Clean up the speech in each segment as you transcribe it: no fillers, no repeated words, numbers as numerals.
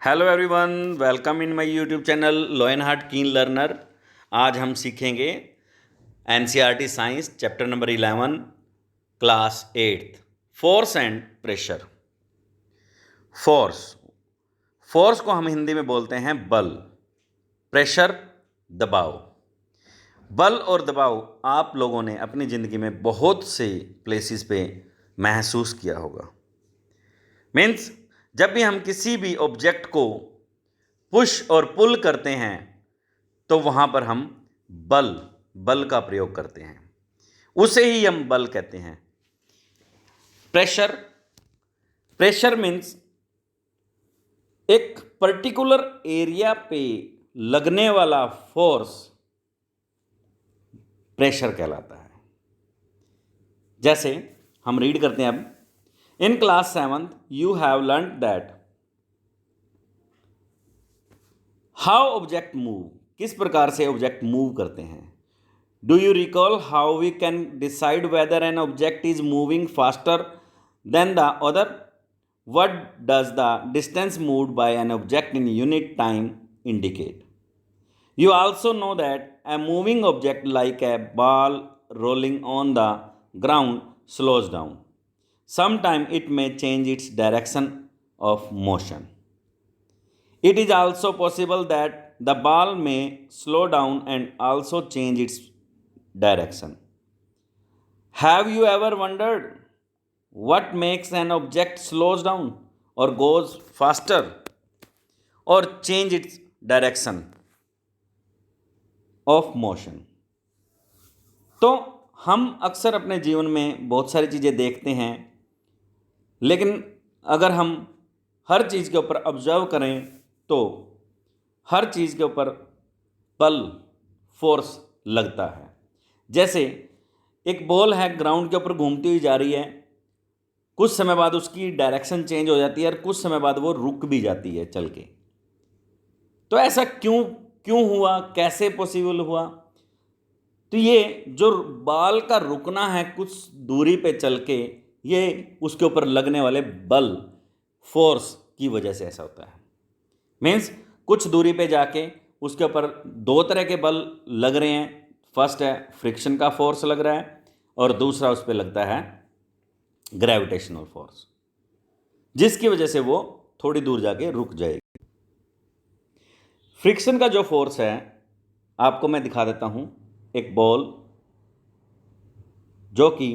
Hello everyone, welcome in my YouTube channel Lionheart keen learner. आज हम सीखेंगे NCERT science chapter number 11 class 8 force and pressure. Force force को हम हिंदी में बोलते हैं बल, प्रेशर दबाव। बल और दबाव आप लोगों ने अपनी ज़िंदगी में बहुत से प्लेसेस पे महसूस किया होगा। मीन्स जब भी हम किसी भी ऑब्जेक्ट को पुश और पुल करते हैं तो वहाँ पर हम बल का प्रयोग करते हैं, उसे ही हम बल कहते हैं। प्रेशर मीन्स एक पर्टिकुलर एरिया पे लगने वाला फोर्स प्रेशर कहलाता है। जैसे हम रीड करते हैं अब, in class 7th you have learn that how object move, किस प्रकार से ऑब्जेक्ट मूव करते हैं। Do you recall how we can decide whether an object is moving faster than the other. What does the distance moved by an object in unit time indicate. You also know that a moving object like a ball rolling on the ground slows down. Sometimes it may change its direction of motion. It is also possible that the ball may slow down and also change its direction. Have you ever wondered what makes an object slows down or goes faster or change its direction of motion. तो हम अक्सर अपने जीवन में बहुत सारी चीज़ें देखते हैं, लेकिन अगर हम हर चीज़ के ऊपर ऑब्जर्व करें तो हर चीज़ के ऊपर बल फोर्स लगता है। जैसे एक बॉल है, ग्राउंड के ऊपर घूमती हुई जा रही है, कुछ समय बाद उसकी डायरेक्शन चेंज हो जाती है और कुछ समय बाद वो रुक भी जाती है चल के। तो ऐसा क्यों हुआ, कैसे पॉसिबल हुआ? तो ये जो बाल का रुकना है कुछ दूरी पे चल के, ये उसके ऊपर लगने वाले बल फोर्स की वजह से ऐसा होता है। मीन्स कुछ दूरी पे जाके उसके ऊपर दो तरह के बल लग रहे हैं। फर्स्ट है फ्रिक्शन का फोर्स लग रहा है और दूसरा उस पर लगता है ग्रेविटेशनल फोर्स, जिसकी वजह से वो थोड़ी दूर जाके रुक जाएगी। फ्रिक्शन का जो फोर्स है आपको मैं दिखा देता हूं। एक बॉल जो कि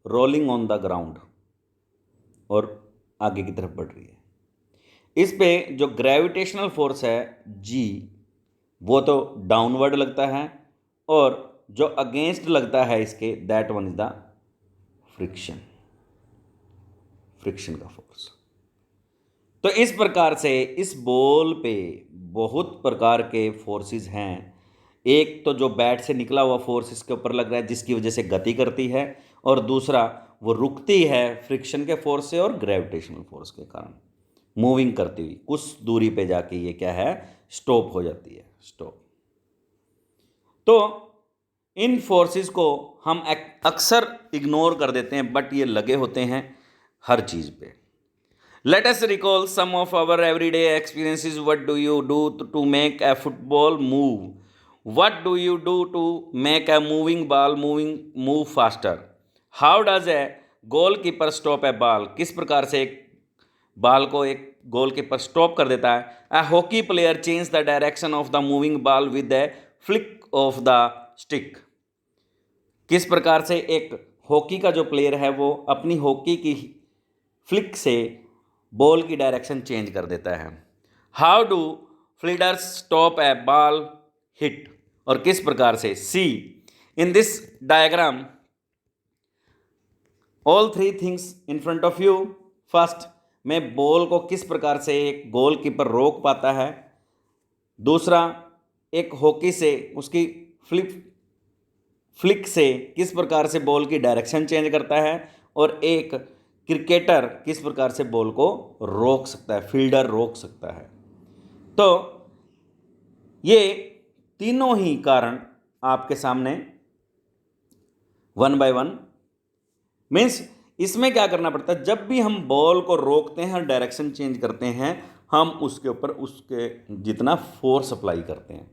रोलिंग ऑन द ग्राउंड और आगे की तरफ बढ़ रही है, इस पे जो ग्रेविटेशनल फोर्स है जी, वो तो डाउनवर्ड लगता है और जो अगेंस्ट लगता है इसके, that one is the friction का फोर्स। तो इस प्रकार से इस बॉल पे बहुत प्रकार के फोर्सेस हैं। एक तो जो बैट से निकला हुआ फोर्स इसके ऊपर लग रहा है जिसकी वजह से गति करती है, और दूसरा वो रुकती है फ्रिक्शन के फोर्स से और ग्रेविटेशनल फोर्स के कारण मूविंग करती हुई कुछ दूरी पे जाके ये क्या है, स्टॉप हो जाती है। तो इन फोर्सेस को हम अक्सर इग्नोर कर देते हैं, बट ये लगे होते हैं हर चीज़ पे। Let us recall some of our everyday experiences. What do you do to make a football move? What do you do to make a moving ball move faster? How does a goalkeeper stop a ball? किस प्रकार से एक ball को एक goalkeeper stop कर देता है। A hockey player changes the direction of the moving ball with a flick of the stick. किस प्रकार से एक हॉकी का जो प्लेयर है वो अपनी हॉकी की फ्लिक से बॉल की डायरेक्शन चेंज कर देता है। How do fielders stop a ball hit, और किस प्रकार से see in this diagram all three things in front of you. First में बॉल को किस प्रकार से एक गोलकीपर रोक पाता है, दूसरा एक हॉकी से उसकी फ्लिक से किस प्रकार से बॉल की डायरेक्शन चेंज करता है, और एक क्रिकेटर किस प्रकार से बॉल को रोक सकता है, फील्डर रोक सकता है। तो ये तीनों ही कारण आपके सामने वन बाय वन। मीन्स इसमें क्या करना पड़ता है, जब भी हम बॉल को रोकते हैं, डायरेक्शन चेंज करते हैं, हम उसके ऊपर उसके जितना फोर्स अप्लाई करते हैं।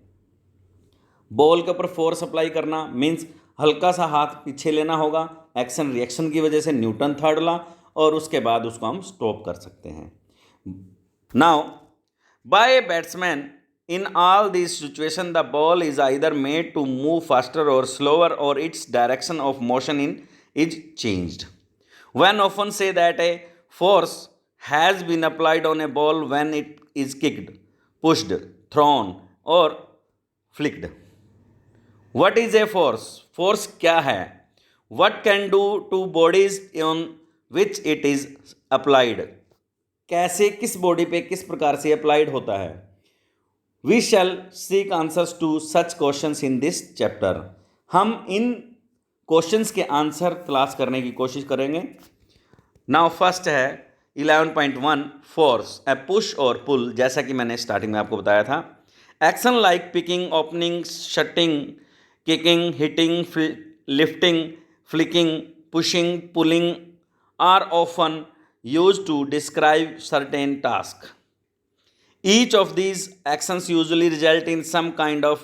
बॉल के ऊपर फोर्स अप्लाई करना मीन्स हल्का सा हाथ पीछे लेना होगा, एक्शन रिएक्शन की वजह से न्यूटन थर्ड लॉ, और उसके बाद उसको हम स्टॉप कर सकते हैं। Now by a batsman in all this situation the ball is either made to move faster और स्लोअर और its direction of motion in is changed. When often say that a force has been applied on a ball when it is kicked, pushed, thrown or flicked. What is a force? Force क्या है? What can do to bodies on which it is applied? कैसे किस body पे किस प्रकार से applied होता है? We shall seek answers to such questions in this chapter. हम इन क्वेश्चंस के आंसर तलाश करने की कोशिश करेंगे। नाउ फर्स्ट है 11.1 फोर्स, ए पुश और पुल। जैसा कि मैंने स्टार्टिंग में आपको बताया था, action like picking, opening, shutting, kicking, hitting, lifting, flicking, pushing, pulling are often used to describe certain task. Each of these actions usually result in some kind of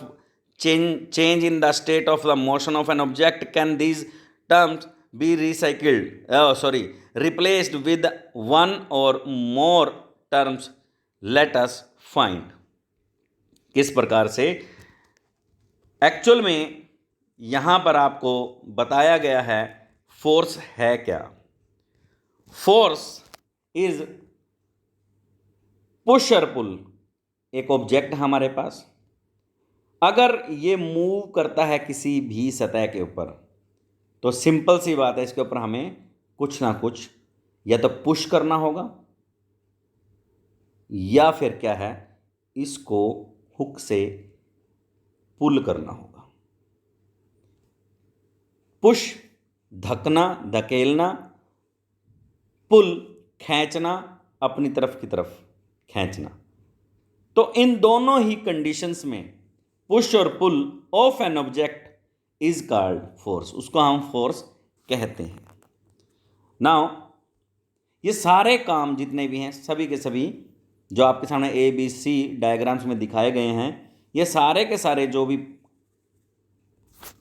change in the state of the motion of an object. Can these terms be replaced with one or more terms? Let us find. किस प्रकार से actual में यहाँ पर आपको बताया गया है फोर्स है क्या। फोर्स इज पुश और पुल। एक ऑब्जेक्ट हमारे पास अगर ये मूव करता है किसी भी सतह के ऊपर, तो सिंपल सी बात है, इसके ऊपर हमें कुछ ना कुछ या तो पुश करना होगा या फिर क्या है, इसको हुक से पुल करना होगा। पुश धकना, धकेलना, पुल खींचना, अपनी तरफ की तरफ खींचना। तो इन दोनों ही कंडीशंस में पुश और pull of an object is called force, उसको हम फोर्स कहते हैं। नाउ ये सारे काम जितने भी हैं, सभी के सभी जो आपके सामने ABC डायग्राम्स में दिखाए गए हैं, ये सारे के सारे जो भी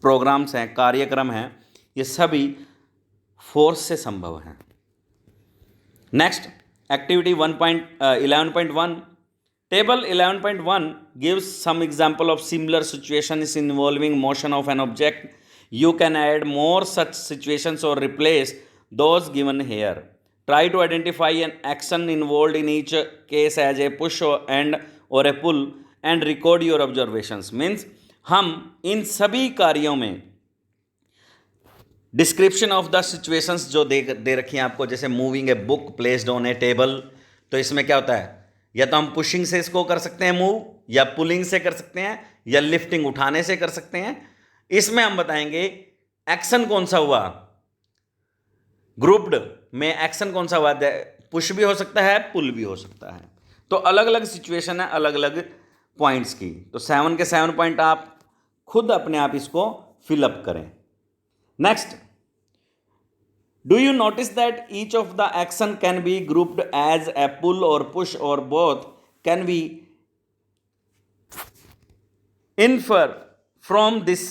प्रोग्राम्स हैं, कार्यक्रम हैं, ये सभी फोर्स से संभव हैं। Next activity 11.1 table 11.1 gives some example of similar situations involving motion of an object. You can add more such situations or replace those given here. Try to identify an action involved in each case as a push or a pull and record your observations. Means हम इन सभी कार्यों में description of the situations जो दे रखी हैं आपको, जैसे moving a book placed on A table, तो इसमें क्या होता है, या तो हम पुशिंग से इसको कर सकते हैं मूव, या पुलिंग से कर सकते हैं, या लिफ्टिंग उठाने से कर सकते हैं। इसमें हम बताएंगे एक्शन कौन सा हुआ, ग्रुप्ड में एक्शन कौन सा हुआ, पुश भी हो सकता है, पुल भी हो सकता है। तो अलग अलग सिचुएशन है अलग अलग पॉइंट्स की। तो 7 के 7 पॉइंट आप खुद अपने आप इसको फिलअप करें। Next, do you notice that each of the action can be grouped as a pull or push or both? Can we infer from this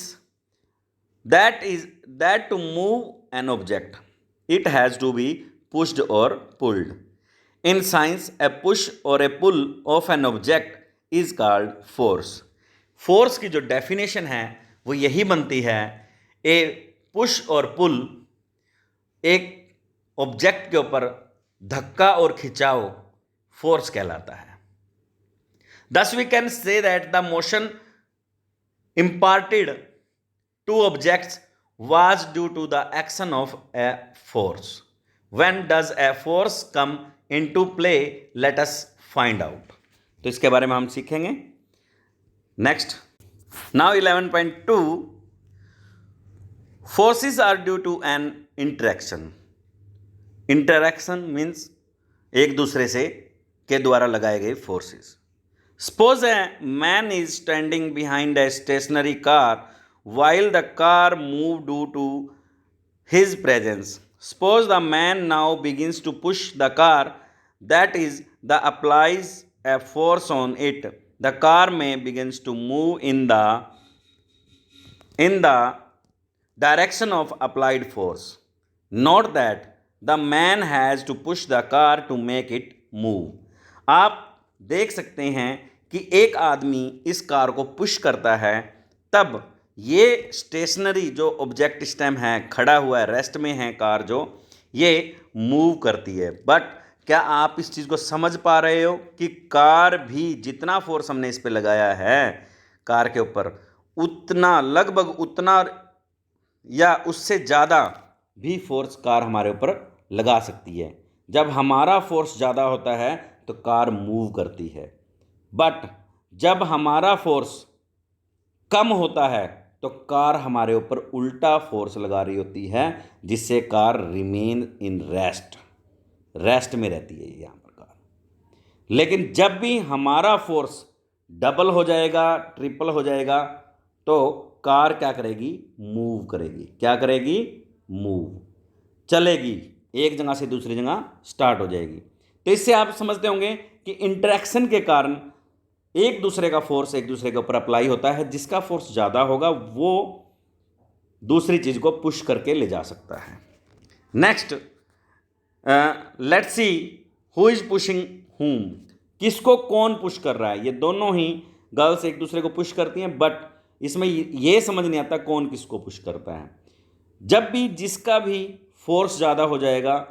that to move an object, it has to be pushed or pulled. In science, a push or a pull of an object is called force. Force की जो definition है वो यही बनती है, ए push और पुल एक object के ऊपर धक्का और खिंचाव फोर्स कहलाता है। Thus we can say that the motion imparted to objects was due to the action of a force. When does a force come into play? Let us find out. तो इसके बारे में हम सीखेंगे। Next, now 11.2 forces are due to an interaction. Interaction means एक दूसरे से के द्वारा लगाए गए forces. Suppose a man is standing behind a stationary car while the car moves due to his presence. Suppose the man now begins to push the car, that is, the applies a force on it, the car may begins to move in the direction of applied force. Not that the man has to push the car to make it move. आप देख सकते हैं कि एक आदमी इस car को push करता है, तब ये स्टेशनरी जो ऑब्जेक्ट स्टेम है, खड़ा हुआ है, रेस्ट में है कार, जो ये मूव करती है. बट क्या आप इस चीज़ को समझ पा रहे हो कि कार भी जितना फोर्स हमने इस पे लगाया है कार के ऊपर, उतना, लगभग उतना या उससे ज़्यादा भी फोर्स कार हमारे ऊपर लगा सकती है. जब हमारा फोर्स ज़्यादा होता है तो कार मूव करती है, बट जब हमारा फोर्स कम होता है तो कार हमारे ऊपर उल्टा फोर्स लगा रही होती है, जिससे कार रिमेन इन रेस्ट में रहती है यहाँ पर कार. लेकिन जब भी हमारा फोर्स डबल हो जाएगा, ट्रिपल हो जाएगा, तो कार क्या करेगी? मूव करेगी. क्या करेगी? मूव, चलेगी, एक जगह से दूसरी जगह स्टार्ट हो जाएगी. तो इससे आप समझते होंगे कि इंटरेक्शन के कारण एक दूसरे का फोर्स एक दूसरे के ऊपर अप्लाई होता है. जिसका फोर्स ज़्यादा होगा वो दूसरी चीज़ को पुश करके ले जा सकता है. Next, let's see who is pushing whom. किसको कौन पुश कर रहा है? ये दोनों ही गर्ल्स एक दूसरे को पुश करती हैं, बट इसमें ये समझ नहीं आता कौन किसको पुश करता है. जब भी जिसका भी फोर्स ज़्यादा हो जाएगा,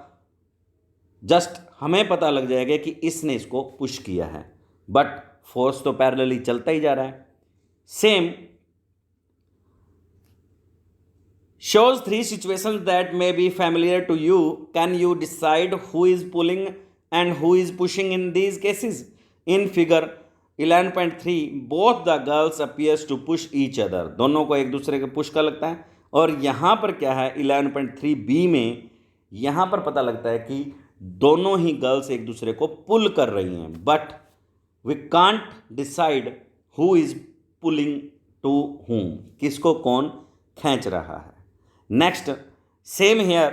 जस्ट हमें पता लग जाएगा कि इसने इसको पुश किया है, बट फोर्स तो पैरेलली चलता ही जा रहा है. Same shows three situations that may be familiar to you. Can you decide who is pulling and who is pushing in these cases? In figure 11.3 both the girls appears to push each other. दोनों को एक दूसरे के push का लगता है. और यहाँ पर क्या है 11.3b में, यहाँ पर पता लगता है कि दोनों ही गर्ल्स एक दूसरे को पुल कर रही हैं, but we can't decide who is pulling to whom. किसको कौन खींच रहा है. Next, same here.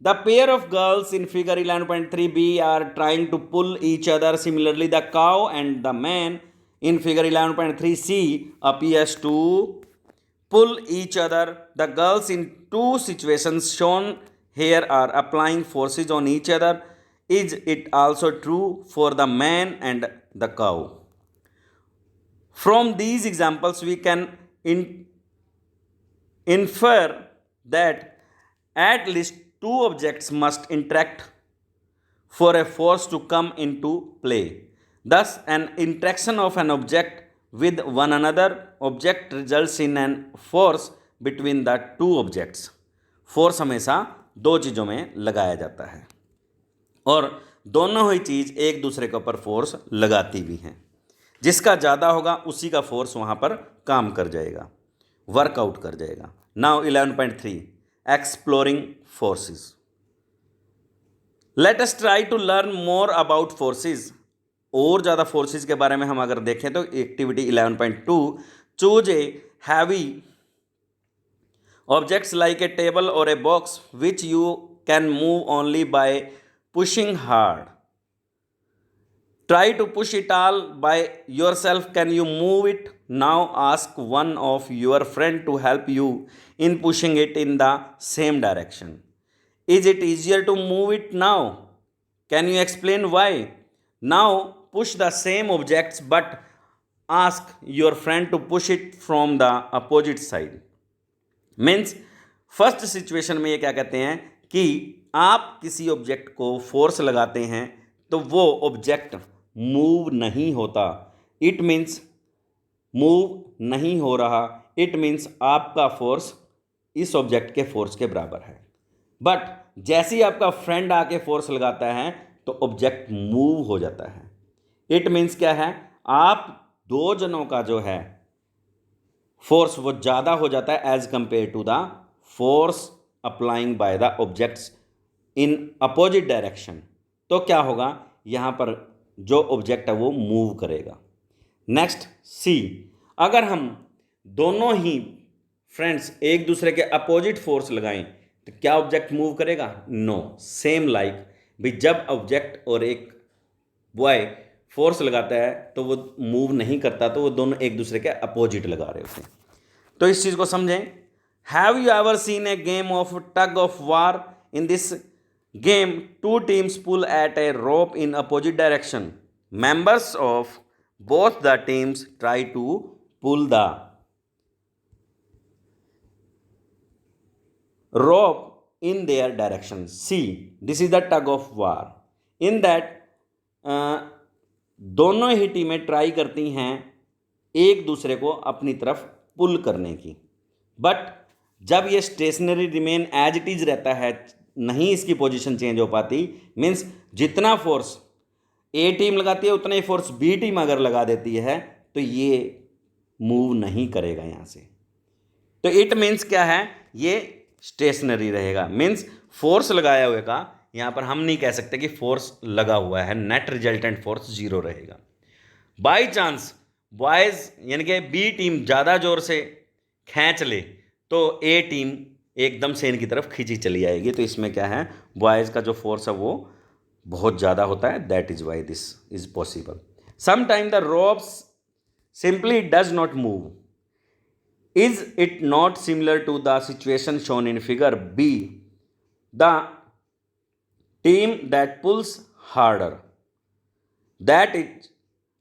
The pair of girls in figure 11.3b are trying to pull each other. Similarly, the cow and the man in figure 11.3c appears to pull each other. The girls in two situations shown here are applying forces on each other. Is it also true for the man and the cow? From these examples, we can infer that at least two objects must interact for a force to come into play. Thus, an interaction of an object with one another object results in an force between the two objects. Force हमेशा दो चीज़ों में लगाया जाता है और दोनों ही चीज़ एक दूसरे के ऊपर फोर्स लगाती भी हैं. जिसका ज़्यादा होगा उसी का फोर्स वहाँ पर काम कर जाएगा, वर्कआउट कर जाएगा. Now 11.3 exploring forces. Let us try to learn more about forces. और ज़्यादा फोर्सेस के बारे में हम अगर देखें तो activity 11.2 choose a heavy objects like a table or a box which you can move only by pushing hard. Try to push it all by yourself. Can you move it? Now ask one of your friend to help you in pushing it in the same direction. Is it easier to move it now? Can you explain why? Now push the same objects but ask your friend to push it from the opposite side. Means first situation में ये क्या कहते हैं कि आप किसी object को force लगाते हैं तो वो ऑब्जेक्ट मूव नहीं होता. इट मीन्स मूव नहीं हो रहा. इट मीन्स आपका फोर्स इस ऑब्जेक्ट के फोर्स के बराबर है. बट जैसे ही आपका फ्रेंड आके फोर्स लगाता है तो ऑब्जेक्ट मूव हो जाता है. इट मीन्स क्या है, आप दो जनों का जो है फोर्स वो ज़्यादा हो जाता है as compare to the force applying by the objects in opposite direction. तो क्या होगा, यहाँ पर जो ऑब्जेक्ट है वो मूव करेगा. नेक्स्ट सी, अगर हम दोनों ही फ्रेंड्स एक दूसरे के अपोजिट फोर्स लगाएं तो क्या ऑब्जेक्ट मूव करेगा? नो. सेम लाइक भी जब ऑब्जेक्ट और एक बॉय फोर्स लगाता है तो वो मूव नहीं करता, तो वो दोनों एक दूसरे के अपोजिट लगा रहे होते हैं। तो इस चीज़ को समझें। Have you ever seen a game of tug of war? In this game two teams pull at a rope in opposite direction. Members of both the teams try to pull the rope in their direction. See, this is the tug of war. In that दोनों ही टीमें try करती हैं एक दूसरे को अपनी तरफ पुल करने की, बट जब ये stationary remain as it is रहता है, नहीं इसकी पोजीशन चेंज हो पाती, मीन्स जितना फोर्स ए टीम लगाती है उतना ही फोर्स बी टीम अगर लगा देती है तो ये मूव नहीं करेगा यहाँ से। तो इट मीन्स क्या है, ये स्टेशनरी रहेगा, मीन्स फोर्स लगाया हुए का यहाँ पर हम नहीं कह सकते कि फोर्स लगा हुआ है, नेट रिजल्टेंट फोर्स जीरो रहेगा। बाई चांस बॉयज़ यानी कि बी टीम ज़्यादा जोर से खींच ले तो ए टीम एकदम से इनकी तरफ खींची चली आएगी, तो इसमें क्या है, बॉयज़ का जो फोर्स है वो बहुत ज़्यादा होता है, that is why this is possible. Sometime the ropes simply does not move. Is it not similar to the situation shown in figure B? The team that pulls harder, that it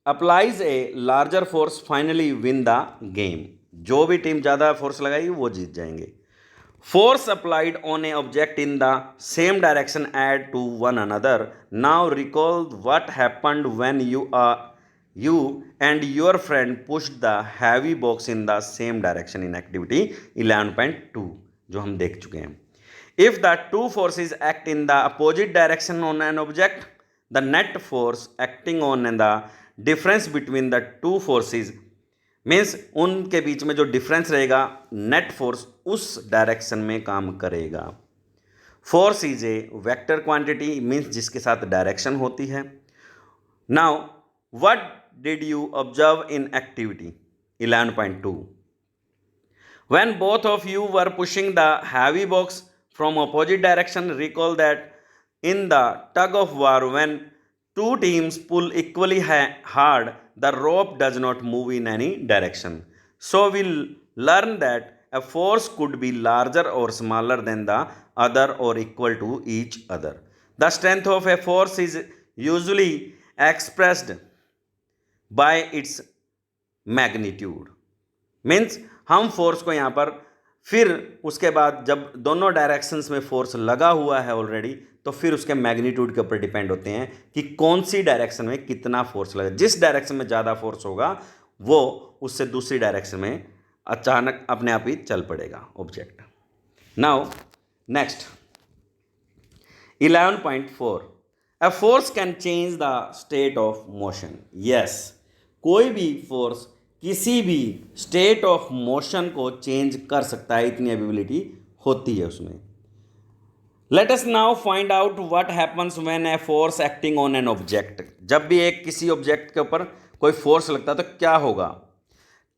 applies a larger force finally win the game. जो भी team ज़्यादा force लगाएगी वो जीत जाएंगे। Force applied on a object in the same direction add to one another. Now recall what happened when you and your friend pushed the heavy box in the same direction in activity 11.2 जो हम देख चुके हैं। If the two forces act in the opposite direction on an object, the net force acting on the difference between the two forces means उनके बीच में जो difference रहेगा, net force उस डायरेक्शन में काम करेगा। Force is a vector quantity means जिसके साथ डायरेक्शन होती है। Now what did you observe in activity 11.2? When both of you were pushing the heavy box from opposite direction, recall that in the tug of war, when two teams pull equally hard, the rope does not move in any direction. So we'll learn that a force could be larger or smaller than the other or equal to each other. The strength of a force is usually expressed bye its magnitude, means हम force को यहाँ पर फिर उसके बाद जब दोनों directions में फोर्स लगा हुआ है ऑलरेडी, तो फिर उसके मैग्नीट्यूड के ऊपर डिपेंड होते हैं कि कौन सी डायरेक्शन में कितना फोर्स लगा। जिस डायरेक्शन में ज़्यादा फोर्स होगा वो उससे दूसरी डायरेक्शन में अचानक अपने आप ही चल पड़ेगा object. Now next 11.4, A force can change the state of motion. Yes, कोई भी फोर्स किसी भी स्टेट ऑफ मोशन को चेंज कर सकता है, इतनी एबिलिटी होती है उसमें। Let us now find out what happens when a force acting on an object. जब भी एक किसी ऑब्जेक्ट के ऊपर कोई फोर्स लगता है तो क्या होगा।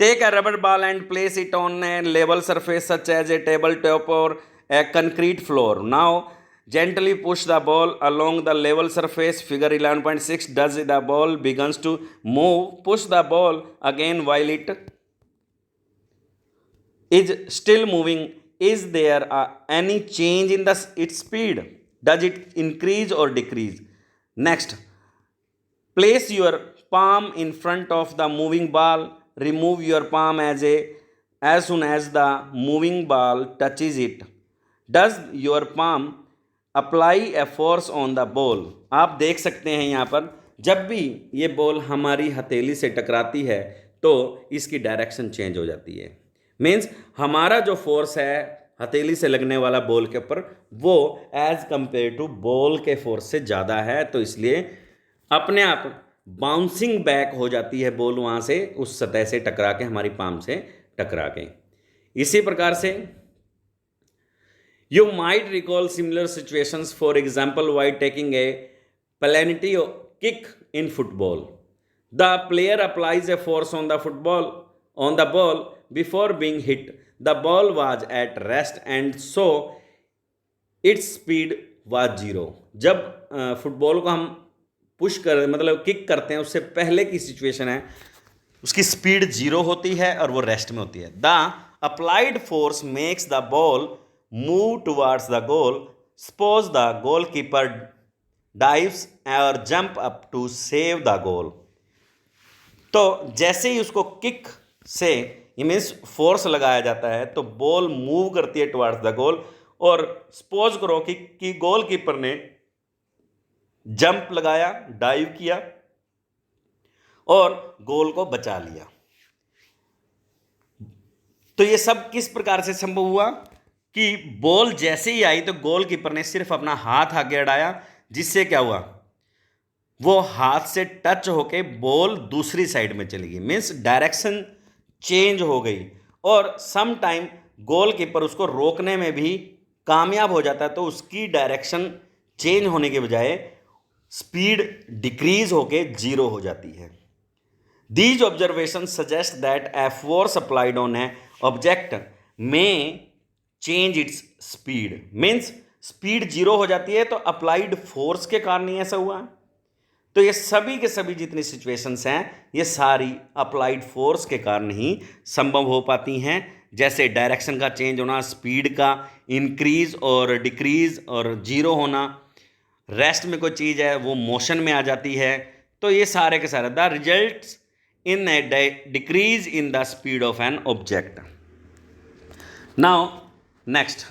Take a rubber ball and place it on a level surface such as a table top और a concrete floor. Now gently push the ball along the level surface. Figure 11.6. Does the ball begins to move? Push the ball again while it is still moving. Is there any change in its speed? Does it increase or decrease? Next, place your palm in front of the moving ball. Remove your palm as soon as the moving ball touches it. Does your palm apply a force on the ball? आप देख सकते हैं यहाँ पर जब भी ये ball हमारी हथेली से टकराती है तो इसकी डायरेक्शन चेंज हो जाती है। मीन्स हमारा जो फोर्स है हथेली से लगने वाला बॉल के ऊपर वो एज कंपेयर टू बॉल के फोर्स से ज़्यादा है, तो इसलिए अपने आप बाउंसिंग बैक हो जाती है बॉल वहाँ से उस सतह से टकरा के, हमारी पाम से टकरा के। इसी प्रकार से You might recall similar situations, for example, while taking a penalty kick in football. The player applies a force on the ball before being hit. The ball was at rest and so its speed was 0. जब football को हम push कर मतलब kick करते हैं उससे पहले की सिचुएशन है, उसकी स्पीड 0 होती है और वो रेस्ट में होती है। The applied force makes the ball move towards the goal, suppose the goal keeper dives और jump up to save the goal. तो जैसे ही उसको किक से मीन्स फोर्स लगाया जाता है तो बॉल मूव करती है टुवर्ड्स द गोल, और सपोज करो कि गोल कीपर ने जंप लगाया, डाइव किया और गोल को बचा लिया। तो ये सब किस प्रकार से संभव हुआ कि बॉल जैसे ही आई तो गोल कीपर ने सिर्फ अपना हाथ आगे अड़ाया, जिससे क्या हुआ, वो हाथ से टच होके बॉल दूसरी साइड में चली गई, मीन्स डायरेक्शन चेंज हो गई। और सम टाइम गोल कीपर उसको रोकने में भी कामयाब हो जाता है, तो उसकी डायरेक्शन चेंज होने के बजाय स्पीड डिक्रीज होके 0 हो जाती है। These observations suggest that a force applied on a object may change its speed. Means speed 0 हो जाती है तो अप्लाइड फोर्स के कारण ही ऐसा हुआ। तो ये सभी के सभी जितनी सिचुएशंस हैं ये सारी अप्लाइड फोर्स के कारण ही संभव हो पाती हैं, जैसे डायरेक्शन का चेंज होना, स्पीड का इंक्रीज और डिक्रीज और 0 होना, रेस्ट में कोई चीज़ है वो मोशन में आ जाती है। तो ये सारे के सारे the results in a decrease in the speed of an object. Now next,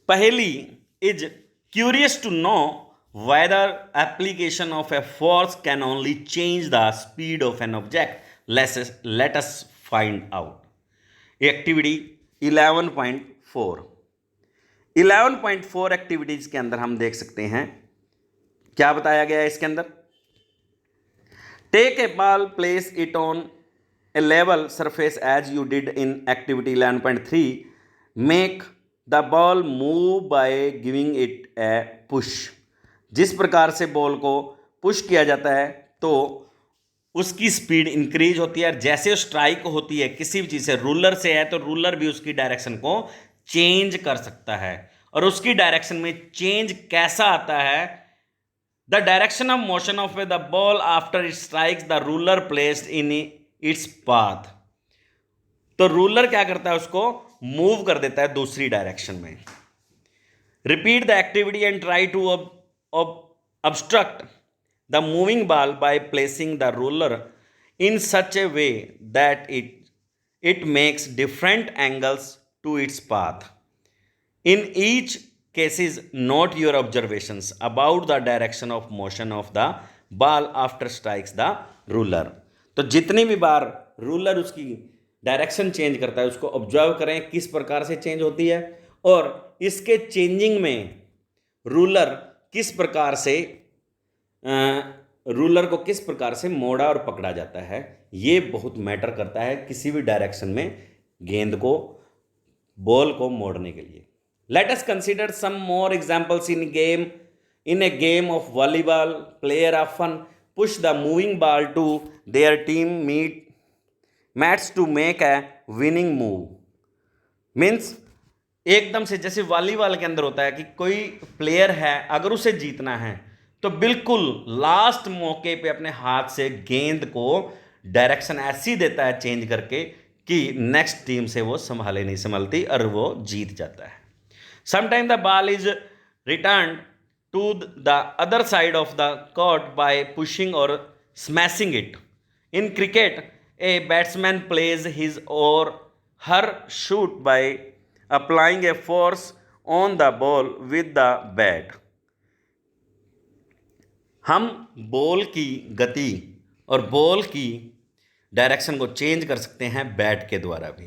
Paheli is curious to know whether application of a force can only change the speed of an object. Let us find out. Activity 11.4 11.4 activities के अंदर हम देख सकते हैं क्या बताया गया है इसके अंदर। Take a ball, place it on a level surface as you did in activity 11.3. Make the ball move by giving it a push. जिस प्रकार से बॉल को पुश किया जाता है तो उसकी स्पीड इंक्रीज होती है, और जैसे स्ट्राइक होती है किसी भी चीज़ से, रूलर से है तो रूलर भी उसकी डायरेक्शन को चेंज कर सकता है। और उसकी डायरेक्शन में चेंज कैसा आता है, The direction of motion of the ball after it strikes the ruler placed in its path. तो रूलर क्या करता है, उसको मूव कर देता है दूसरी डायरेक्शन में। Repeat the activity and try to obstruct the moving ball by placing the ruler in such a way that it makes different angles to its path. In each cases, note your observations about the direction of motion of the ball after strikes the ruler. तो जितनी भी बार ruler उसकी direction change करता है उसको observe करें किस प्रकार से चेंज होती है, और इसके चेंजिंग में रूलर किस प्रकार से रूलर को किस प्रकार से मोड़ा और पकड़ा जाता है, ये बहुत मैटर करता है किसी भी डायरेक्शन में गेंद को, बॉल को मोड़ने के लिए। Let us consider some more examples in a game of volleyball. Player often push the moving ball to their team mates to make a winning move. Means एकदम से जैसे वॉलीबॉल के अंदर होता है कि कोई प्लेयर है अगर उसे जीतना है तो बिल्कुल लास्ट मौके पे अपने हाथ से गेंद को डायरेक्शन ऐसी देता है चेंज करके कि नेक्स्ट टीम से वो संभाले नहीं संभलती और वो जीत जाता है। Sometimes the ball is returned to the other side of the court by pushing or smashing it. In cricket, a batsman plays his or her shot by applying a force on the ball with the bat. हम ball की गति और ball की direction को change कर सकते हैं bat के द्वारा भी।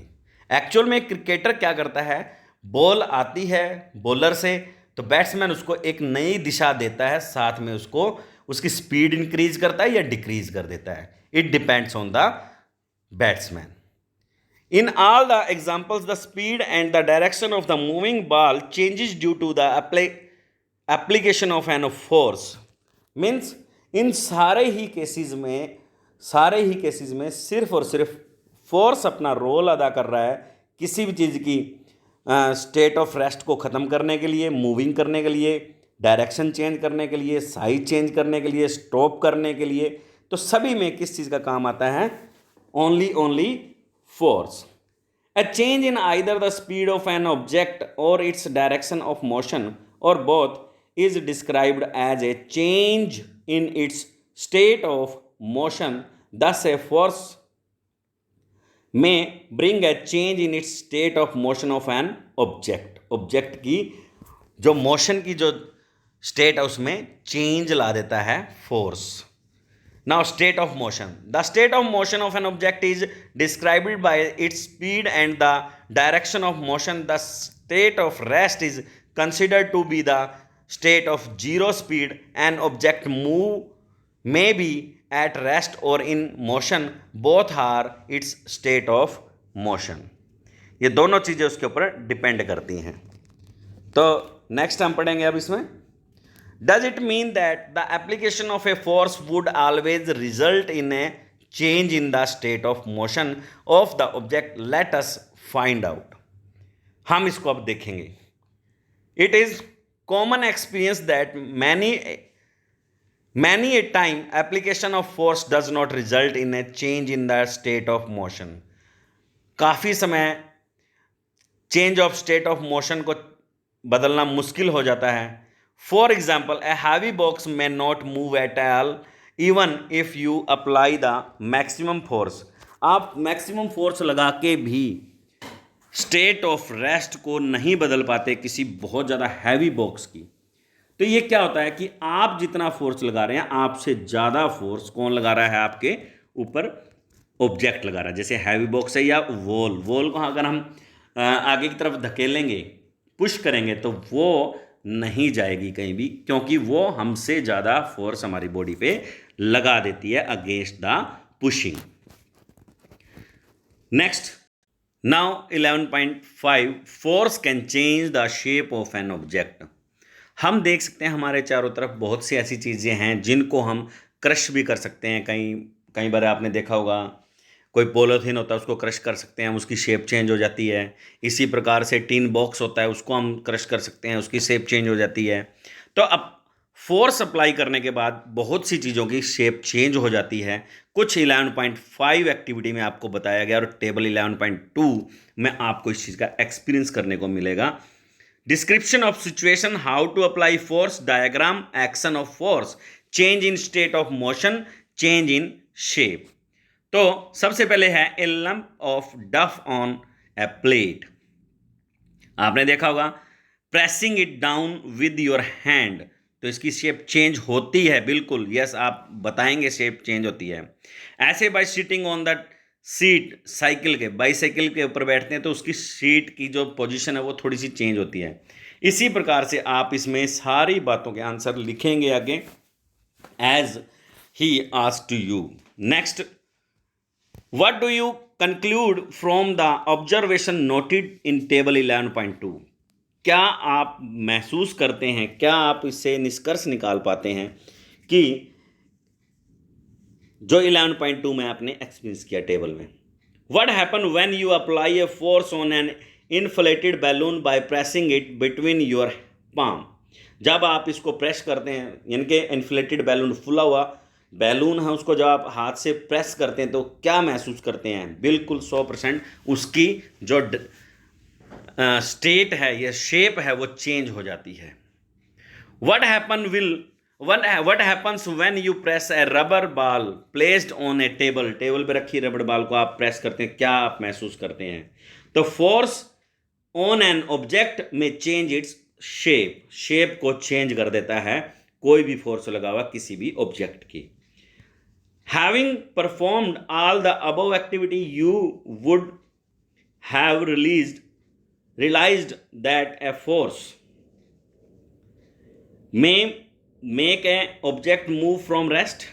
एक्चुअल में क्रिकेटर क्या करता है, बॉल आती है बॉलर से तो बैट्समैन उसको एक नई दिशा देता है, साथ में उसको उसकी स्पीड इंक्रीज करता है या डिक्रीज कर देता है। It depends on the batsman. In all the examples the speed and the direction of the moving ball changes due to the application of an force. Means इन सारे ही केसेस में सिर्फ और सिर्फ फोर्स अपना रोल अदा कर रहा है किसी भी चीज़ की स्टेट ऑफ रेस्ट को ख़त्म करने के लिए, मूविंग करने के लिए, डायरेक्शन चेंज करने के लिए, साइज चेंज करने के लिए, स्टॉप करने के लिए, तो सभी में किस चीज़ का काम आता है? Only force. A change in either the speed of an object or its direction of motion or both is described as a change in its state of motion. Thus, a force may bring a change in its state of motion of an object. Object की जो motion की जो state है उसमें change ला देता है force. Now, state of motion. The state of motion of an object is described by its speed and the direction of motion. The state of rest is considered to be the state of zero speed. An object may be at rest or in motion. Both are its state of motion. ये दोनों चीज़ें उसके ऊपर depend करती हैं। तो next हम पढ़ेंगे अब इसमें, Does it mean that the application of a force would always result in a change in the state of motion of the object? Let us find out. हम इसको अब देखेंगे। It is common experience that many a time application of force does not result in a change in the state of motion. काफ़ी समय change of state of motion को बदलना मुश्किल हो जाता है। For example, a heavy box may not move at all even if you apply the maximum force. आप maximum force लगा के भी स्टेट ऑफ रेस्ट को नहीं बदल पाते किसी बहुत ज़्यादा हैवी बॉक्स की। तो ये क्या होता है कि आप जितना फोर्स लगा रहे हैं, आपसे ज़्यादा फोर्स कौन लगा रहा है? आपके ऊपर ऑब्जेक्ट लगा रहा है। जैसे हैवी बॉक्स है या वॉल को अगर हम आगे की तरफ धकेलेंगे, पुश करेंगे, तो वो नहीं जाएगी कहीं भी, क्योंकि वो हमसे ज़्यादा फोर्स हमारी बॉडी पे लगा देती है against the pushing. Next, now 11.5, force can change the shape of an object. हम देख सकते हैं हमारे चारों तरफ बहुत सी ऐसी चीज़ें हैं जिनको हम क्रश भी कर सकते हैं। कई बार आपने देखा होगा, कोई पॉलीथीन होता है उसको क्रश कर सकते हैं, उसकी शेप चेंज हो जाती है। इसी प्रकार से टिन बॉक्स होता है, उसको हम क्रश कर सकते हैं, उसकी शेप चेंज हो जाती है। तो अब फोर्स अप्लाई करने के बाद बहुत सी चीज़ों की शेप चेंज हो जाती है। कुछ 11.5 एक्टिविटी में आपको बताया गया और टेबल 11.2 में आपको इस चीज़ का एक्सपीरियंस करने को मिलेगा। Description of situation, how to apply force, diagram, action of force, change in state of motion, change in shape. तो सबसे पहले है a lump of dough on a plate. आपने देखा होगा, pressing it down with your hand, तो इसकी shape change होती है। बिल्कुल, यस, आप बताएंगे शेप चेंज होती है। ऐसे bye sitting on the seat, cycle के, बाईसाइकिल के ऊपर बैठते हैं तो उसकी सीट की जो पोजीशन है वो थोड़ी सी चेंज होती है। इसी प्रकार से आप इसमें सारी बातों के आंसर लिखेंगे आगे, as he asked to you. Next, What do you conclude from the observation noted in table 11.2? क्या आप महसूस करते हैं, क्या आप इससे निष्कर्ष निकाल पाते हैं कि जो 11.2 में आपने एक्सपीरियंस किया टेबल में? What happen when you apply a force on an inflated balloon by pressing it between your palm? जब आप इसको प्रेस करते हैं, यानी कि इन्फ्लेटेड बैलून, फुला हुआ बैलून है, उसको जब आप हाथ से प्रेस करते हैं तो क्या महसूस करते हैं? बिल्कुल 100% उसकी जो स्टेट है या शेप है वो चेंज हो जाती है। What happens when you press a rubber ball placed on a table? Table पे रखी रबड़ बॉल को आप प्रेस करते हैं, क्या आप महसूस करते हैं? तो फोर्स ऑन एन ऑब्जेक्ट में चेंज इट्स शेप को चेंज कर देता है कोई भी फोर्स लगा हुआ किसी भी ऑब्जेक्ट की। Having performed all the above activity, you would have realized that a force may make an object move from rest,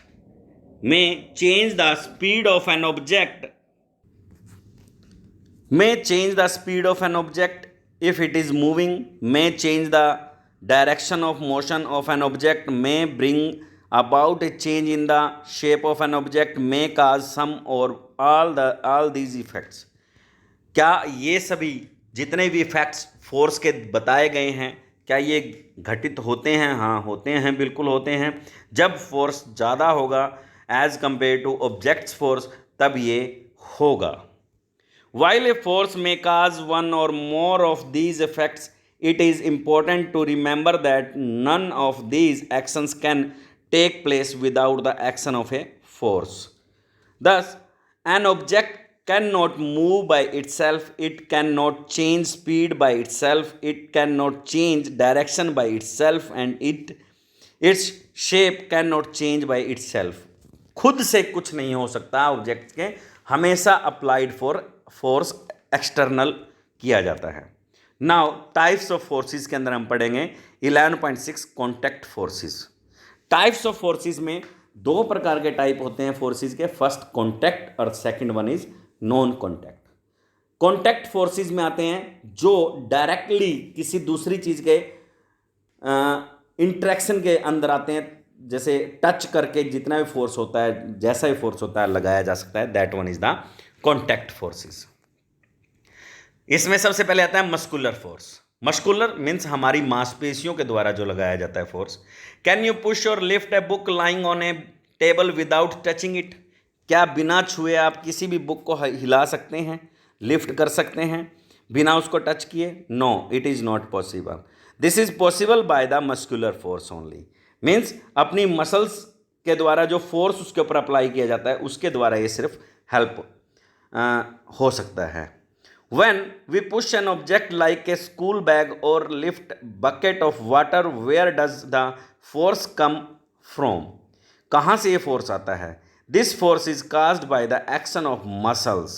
may change the speed of an object, if it is moving, may change the direction of motion of an object, may bring about a change in the shape of an object, may cause some or all these effects. क्या ये सभी जितने भी effects force के बताए गए हैं, क्या ये घटित होते हैं? हाँ, होते हैं, बिल्कुल होते हैं। जब फोर्स ज़्यादा होगा as compare to objects force, तब ये होगा। While a force may cause one or more of these effects, it is important to remember that none of these actions can take place without the action of a force. Thus, an object cannot move by itself, it cannot change speed by itself, it cannot change direction by itself, and its shape cannot change by itself. खुद से कुछ नहीं हो सकता object के, हमेशा applied for force external किया जाता है। नाउ टाइप्स ऑफ फोर्सेस के अंदर हम पढ़ेंगे 11.6 contact forces. Types of forces में दो प्रकार के टाइप होते हैं फोर्सेस के, फर्स्ट कॉन्टैक्ट और second one is non contact. Contact forces में आते हैं जो डायरेक्टली किसी दूसरी चीज के इंटरेक्शन के अंदर आते हैं, जैसे टच करके जितना भी फोर्स होता है, जैसा भी फोर्स होता है लगाया जा सकता है, that one is the contact forces. इसमें सबसे पहले आता है मस्कुलर फोर्स। मस्कुलर मीन्स हमारी मांसपेशियों के द्वारा जो लगाया जाता है फोर्स। कैन यू पुश और lift a book lying on A table without touching it? क्या बिना छुए आप किसी भी बुक को हिला सकते हैं, लिफ्ट कर सकते हैं बिना उसको टच किए? No, it is not possible. This is possible by the muscular force only. Means अपनी मसल्स के द्वारा जो फोर्स उसके ऊपर अप्लाई किया जाता है उसके द्वारा ये सिर्फ हेल्प हो सकता है। When we push an object like a school bag or lift bucket of water, where does the force come from? कहाँ से ये फोर्स आता है? This force is caused by the action of muscles.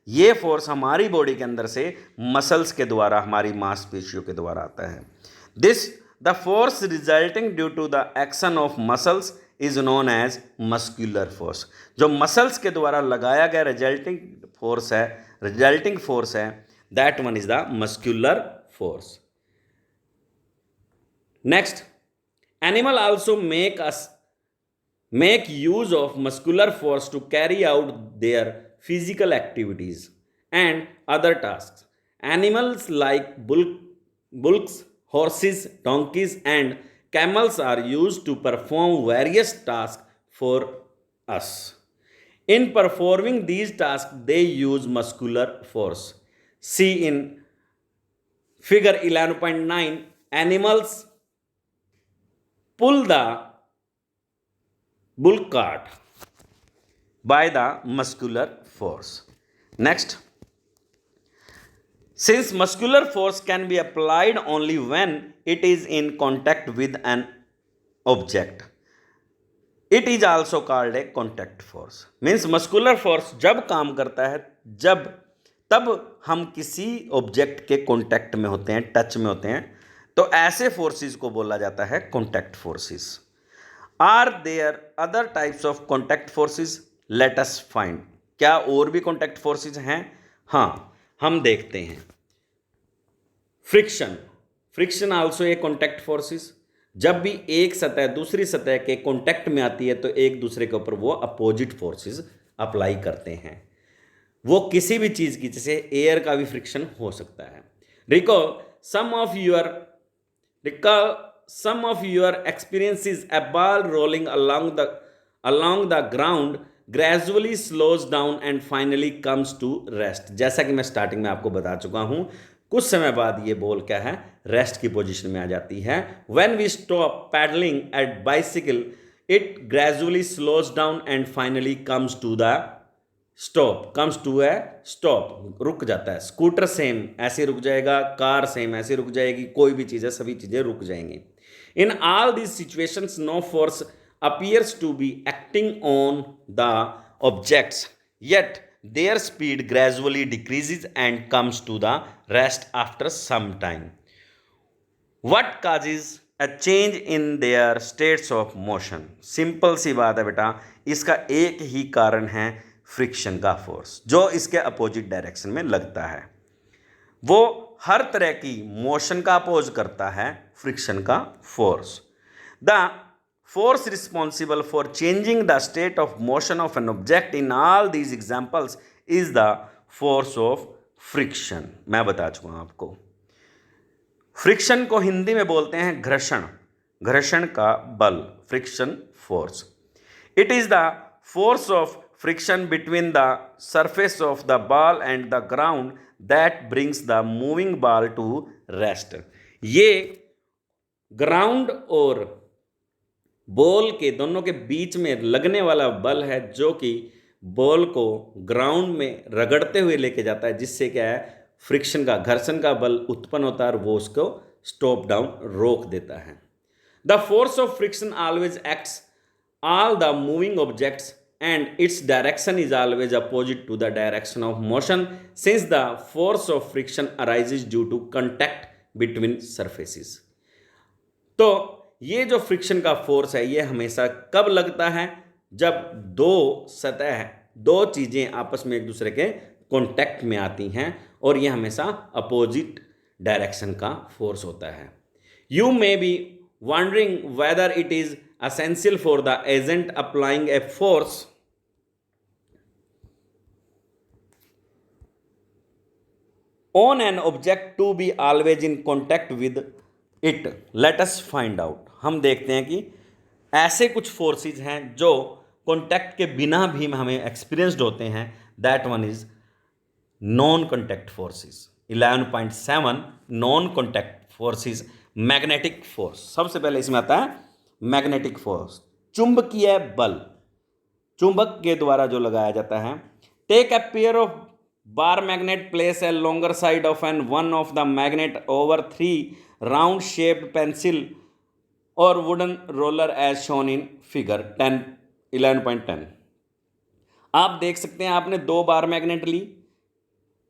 ये force हमारी body के अंदर से मसल्स के द्वारा, हमारी मांसपेशियों के द्वारा आता है। The force resulting due to the action of muscles is known as muscular force. जो मसल्स के द्वारा लगाया गया रिजल्टिंग फोर्स है, that one is the muscular force. Next, animal also make use of muscular force to carry out their physical activities and other task. Animals like bulls, horses, donkeys, and camels are used to perform various tasks for us. In performing these tasks, they use muscular force. See in figure 11.9, animals pull the bull cart by the muscular force. Next, since muscular force can be applied only when it is in contact with an object, it is also called a contact force. Means muscular force जब काम करता है तब हम किसी object के contact में होते हैं, टच में होते हैं, तो ऐसे फोर्सेस को बोला जाता है contact forces. Are there other types of contact forces? Let us find. क्या और भी कॉन्टैक्ट फोर्सेस हैं? हाँ, हम देखते हैं। Friction also a contact forces. जब भी एक सतह दूसरी सतह के कॉन्टैक्ट में आती है तो एक दूसरे के ऊपर वो अपोजिट फोर्सेस अप्लाई करते हैं। वो किसी भी चीज की, जैसे एयर का भी फ्रिक्शन हो सकता है। Recall some of your experiences, a ball rolling along the ground gradually slows down and finally comes to rest. जैसा कि मैं स्टार्टिंग में आपको बता चुका हूं, कुछ समय बाद ये बॉल क्या है, रेस्ट की पोजीशन में आ जाती है। When we stop paddling at bicycle, it gradually slows down and finally comes to a stop, रुक जाता है। स्कूटर सेम ऐसे रुक जाएगा, कार सेम ऐसे रुक जाएगी, कोई भी चीज़ है, सभी चीज़ें रुक जाएंगी। In all these situations, no force appears to be acting on the objects, yet their speed gradually decreases and comes to the rest after some time. What causes a change in their states of motion? Simple सी बात है बेटा, इसका एक ही कारण है friction का force, जो इसके अपोजिट डायरेक्शन में लगता है। वो हर तरह की मोशन का अपोज करता है फ्रिक्शन का force. The force responsible for changing the state of motion of an object in all these examples is the force of friction. मैं बता चुका हूं आपको। फ्रिक्शन को हिंदी में बोलते हैं घर्षण, घर्षण का बल, friction force. It is the force of friction between the surface of the ball and the ground that brings the moving ball to rest. ये ग्राउंड और बॉल के दोनों के बीच में लगने वाला बल है जो कि बॉल को ग्राउंड में रगड़ते हुए लेके जाता है, जिससे क्या है, फ्रिक्शन का, घर्षण का बल उत्पन्न होता है और वो उसको स्टॉप डाउन, रोक देता है। The force of friction always acts all the moving objects and its direction is always opposite to the direction of motion since the force of friction arises due to contact between surfaces। तो ये जो friction का force है ये हमेशा कब लगता है, जब दो सतह, दो चीज़ें आपस में एक दूसरे के कॉन्टैक्ट में आती हैं, और ये हमेशा अपोजिट डायरेक्शन का फोर्स होता है। You may be wondering whether it is essential for the agent applying a force on an object to be always in contact with it। Let us find out। हम देखते हैं कि ऐसे कुछ forces हैं जो कॉन्टैक्ट के बिना भी हमें एक्सपीरियंस्ड होते हैं। That one is non contact forces. 11.7 non contact forces. Magnetic force, सबसे पहले इसमें आता है मैग्नेटिक फोर्स, चुंबकीय बल, चुंबक के द्वारा जो लगाया जाता है। Take a pair of bar magnet, place a longer side of an one of the magnet over 3 round shaped pencil और wooden roller as shown in figure 11.10। आप देख सकते हैं, आपने 2 बार मैग्नेट ली,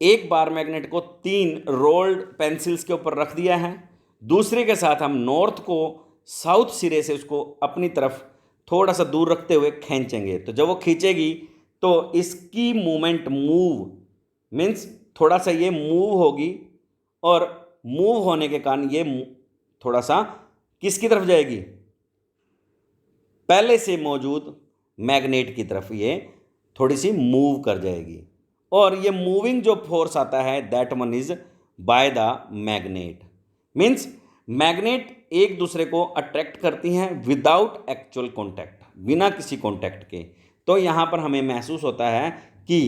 एक बार मैग्नेट को 3 रोल्ड पेंसिल्स के ऊपर रख दिया है, दूसरे के साथ हम नॉर्थ को साउथ सिरे से उसको अपनी तरफ थोड़ा सा दूर रखते हुए खींचेंगे। तो जब वो खींचेगी तो इसकी मूवमेंट, मूव मीन्स थोड़ा सा ये मूव होगी, और मूव होने के कारण ये थोड़ा सा किसकी तरफ जाएगी, पहले से मौजूद मैग्नेट की तरफ ये थोड़ी सी मूव कर जाएगी, और ये मूविंग जो फोर्स आता है that one is by the magnet. Means magnet एक दूसरे को अट्रैक्ट करती हैं विदाउट एक्चुअल कॉन्टैक्ट, बिना किसी कॉन्टैक्ट के। तो यहाँ पर हमें महसूस होता है कि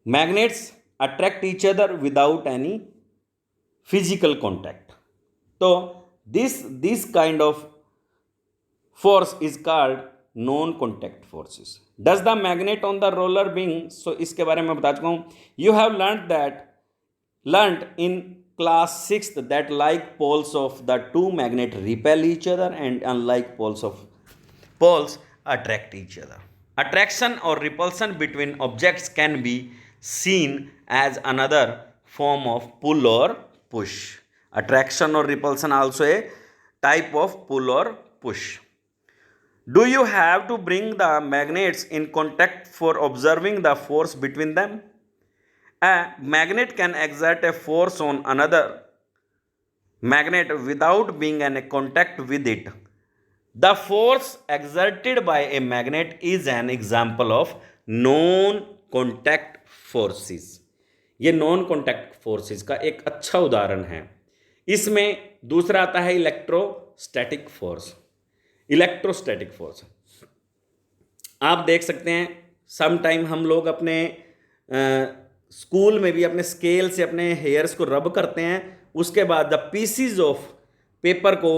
magnets attract each other without any physical contact. तो this kind of force is called non contact forces. Does the magnet on the roller being, so इसके बारे में बता चुका हूँ। You have learned in class 6th that like poles of the 2 magnet repel each other and unlike poles attract each other। Attraction or repulsion between objects can be seen as another form of pull or push। Attraction or repulsion also a type of pull or push। Do you have to bring the magnets in contact for observing the force between them? A magnet can exert a force on another magnet without being in contact with it। The force exerted by a magnet is an example of non-contact forces। ये non contact forces का एक अच्छा उदाहरण है। इसमें दूसरा आता है इलेक्ट्रोस्टैटिक फोर्स। इलेक्ट्रोस्टैटिक फोर्स आप देख सकते हैं, सम टाइम हम लोग अपने स्कूल में भी अपने स्केल से अपने हेयर्स को रब करते हैं, उसके बाद द पीसीज ऑफ पेपर को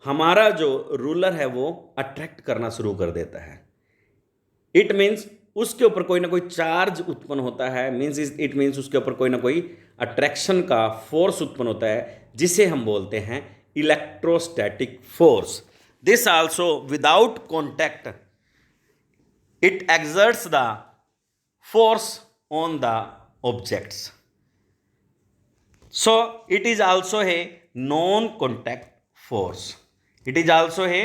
हमारा जो रूलर है वो अट्रैक्ट करना शुरू कर देता है। इट मीन्स उसके ऊपर कोई ना कोई चार्ज उत्पन्न होता है, इट मीन्स उसके ऊपर कोई ना कोई अट्रैक्शन का फोर्स उत्पन्न होता है, जिसे हम बोलते हैं electrostatic force. This also without contact it exerts the force on the objects, so it is also a non-contact force। it is also a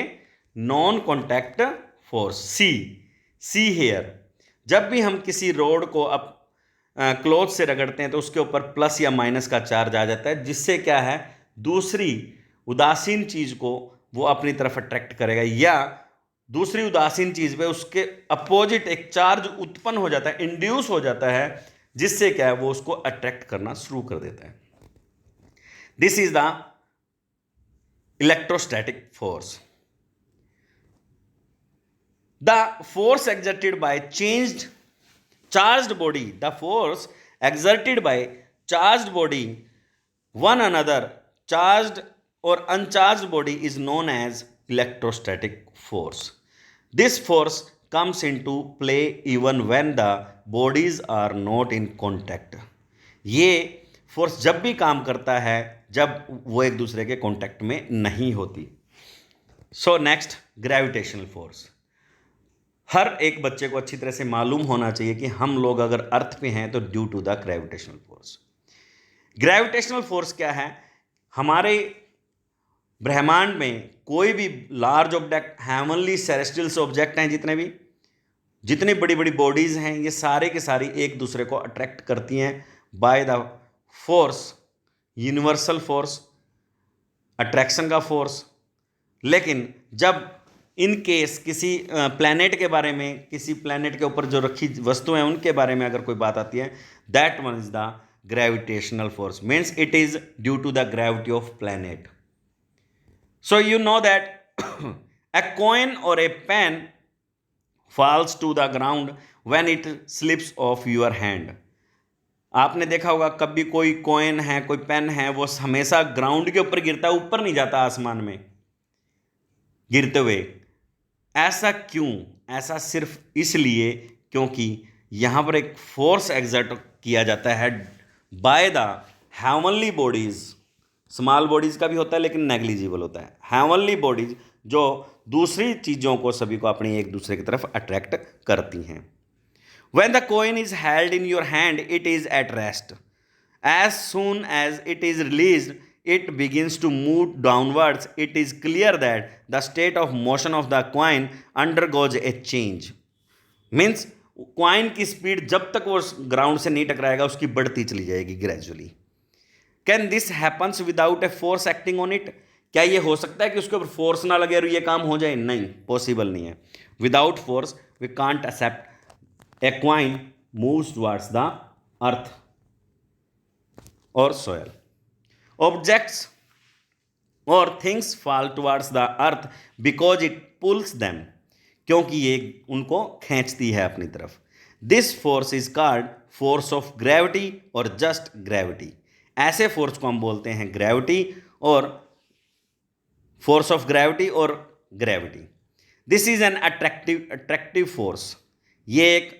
non-contact force। see here, जब भी हम किसी रोड को क्लॉथ से रगड़ते हैं तो उसके ऊपर प्लस या माइनस का चार्ज आ जाता है, जिससे क्या है, दूसरी उदासीन चीज को वो अपनी तरफ अट्रैक्ट करेगा, या दूसरी उदासीन चीज पे उसके अपोजिट एक चार्ज उत्पन्न हो जाता है, इंड्यूस हो जाता है, जिससे क्या है वो उसको अट्रैक्ट करना शुरू कर देता है। This is the electrostatic force. The force exerted by charged body, the force exerted by charged body, one another charged or uncharged body is known as electrostatic force. This force comes into play even when the bodies are not in contact. ये force जब भी काम करता है जब वो एक दूसरे के कांटेक्ट में नहीं होती. So next, gravitational force. हर एक बच्चे को अच्छी तरह से मालूम होना चाहिए कि हम लोग अगर अर्थ पे हैं तो due to the gravitational force. Gravitational force क्या है? हमारे ब्रह्मांड में कोई भी large object, heavenly celestial object हैं, जितनी बड़ी बड़ी बॉडीज हैं, ये सारे के सारी एक दूसरे को अट्रैक्ट करती हैं by the force, universal force, attraction का फोर्स. लेकिन जब इन केस किसी प्लैनेट के बारे में, किसी प्लैनेट के ऊपर जो रखी वस्तुएं हैं उनके बारे में अगर कोई बात आती है, that one is the gravitational force. Means it is due to the gravity of planet. So you know that a coin or a pen falls to the ground when it slips off your hand. आपने देखा होगा कभी कोई coin है, कोई pen है, वो हमेशा ग्राउंड के ऊपर गिरता है, ऊपर नहीं जाता आसमान में गिरते हुए. ऐसा क्यों? ऐसा सिर्फ इसलिए क्योंकि यहाँ पर एक फोर्स एग्जर्ट किया जाता है by the heavenly bodies. Small bodies का भी होता है लेकिन नेग्लिजिबल होता है. हेवनली बॉडीज जो दूसरी चीज़ों को, सभी को अपनी एक दूसरे की तरफ अट्रैक्ट करती हैं. When the coin is held in your hand, it is at rest. As soon as it is released, it begins to move downwards. It is clear that the state of motion of the coin undergoes a change. Means coin की speed जब तक वो ground से नहीं टकराएगा उसकी बढ़ती चली जाएगी gradually. Can this happens without a force acting on it? क्या ये हो सकता है कि उसके ऊपर फोर्स ना लगे और ये काम हो जाए? नहीं, पॉसिबल नहीं है. Without force we can't accept a coin moves towards the earth or soil. Objects or things fall towards the earth because it pulls them. क्योंकि ये उनको खींचती है अपनी तरफ. This force is called force of gravity or just gravity. ऐसे force को हम बोलते हैं ग्रेविटी और फोर्स ऑफ ग्रेविटी और gravity. This is an attractive force. ये एक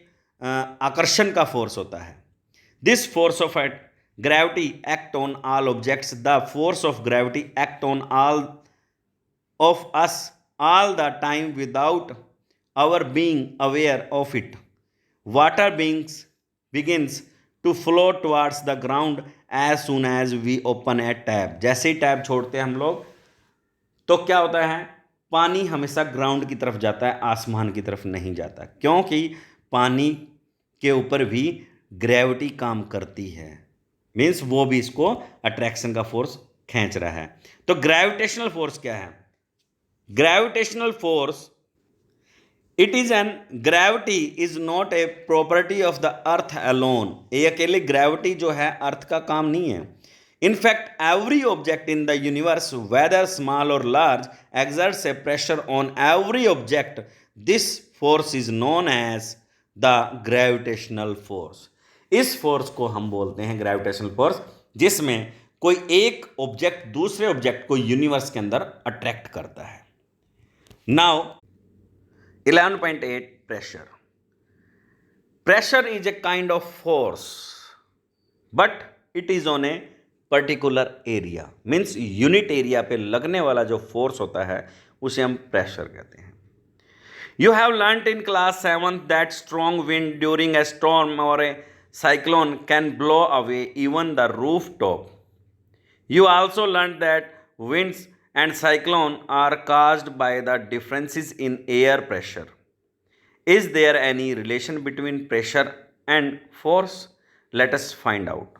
आकर्षण का फोर्स होता है. This force of gravity act on all objects. The force of gravity act on all of us all the time without our being aware of it. Water begins to flow towards the ground as soon as we open a tap. जैसे ही tap छोड़ते हैं हम लोग तो क्या होता है? पानी हमेशा ग्राउंड की तरफ जाता है, आसमान की तरफ नहीं जाता, क्योंकि पानी के ऊपर भी ग्रेविटी काम करती है. मीन्स वो भी इसको अट्रैक्शन का फोर्स खींच रहा है. तो ग्रेविटेशनल फोर्स क्या है? Gravitational force, it is an gravity is not a property of the earth alone. ये अकेले ग्रेविटी जो है अर्थ का काम नहीं है. In fact, every object in the universe, whether small or large, exerts a pressure on every object. This force is known as the gravitational force. इस force को हम बोलते हैं ग्रेविटेशनल फोर्स, जिसमें कोई एक ऑब्जेक्ट दूसरे ऑब्जेक्ट को यूनिवर्स के अंदर अट्रैक्ट करता है. Now 11.8 pressure. Pressure is a kind of force but it is on a particular area. Means unit area पे लगने वाला जो फोर्स होता है उसे हम प्रेशर कहते हैं. You have learned in class 7 that strong wind during a storm और a cyclone can blow away even the roof top. You also learn that winds and cyclone are caused by the differences in air pressure. Is there any relation between pressure and force? Let us find out.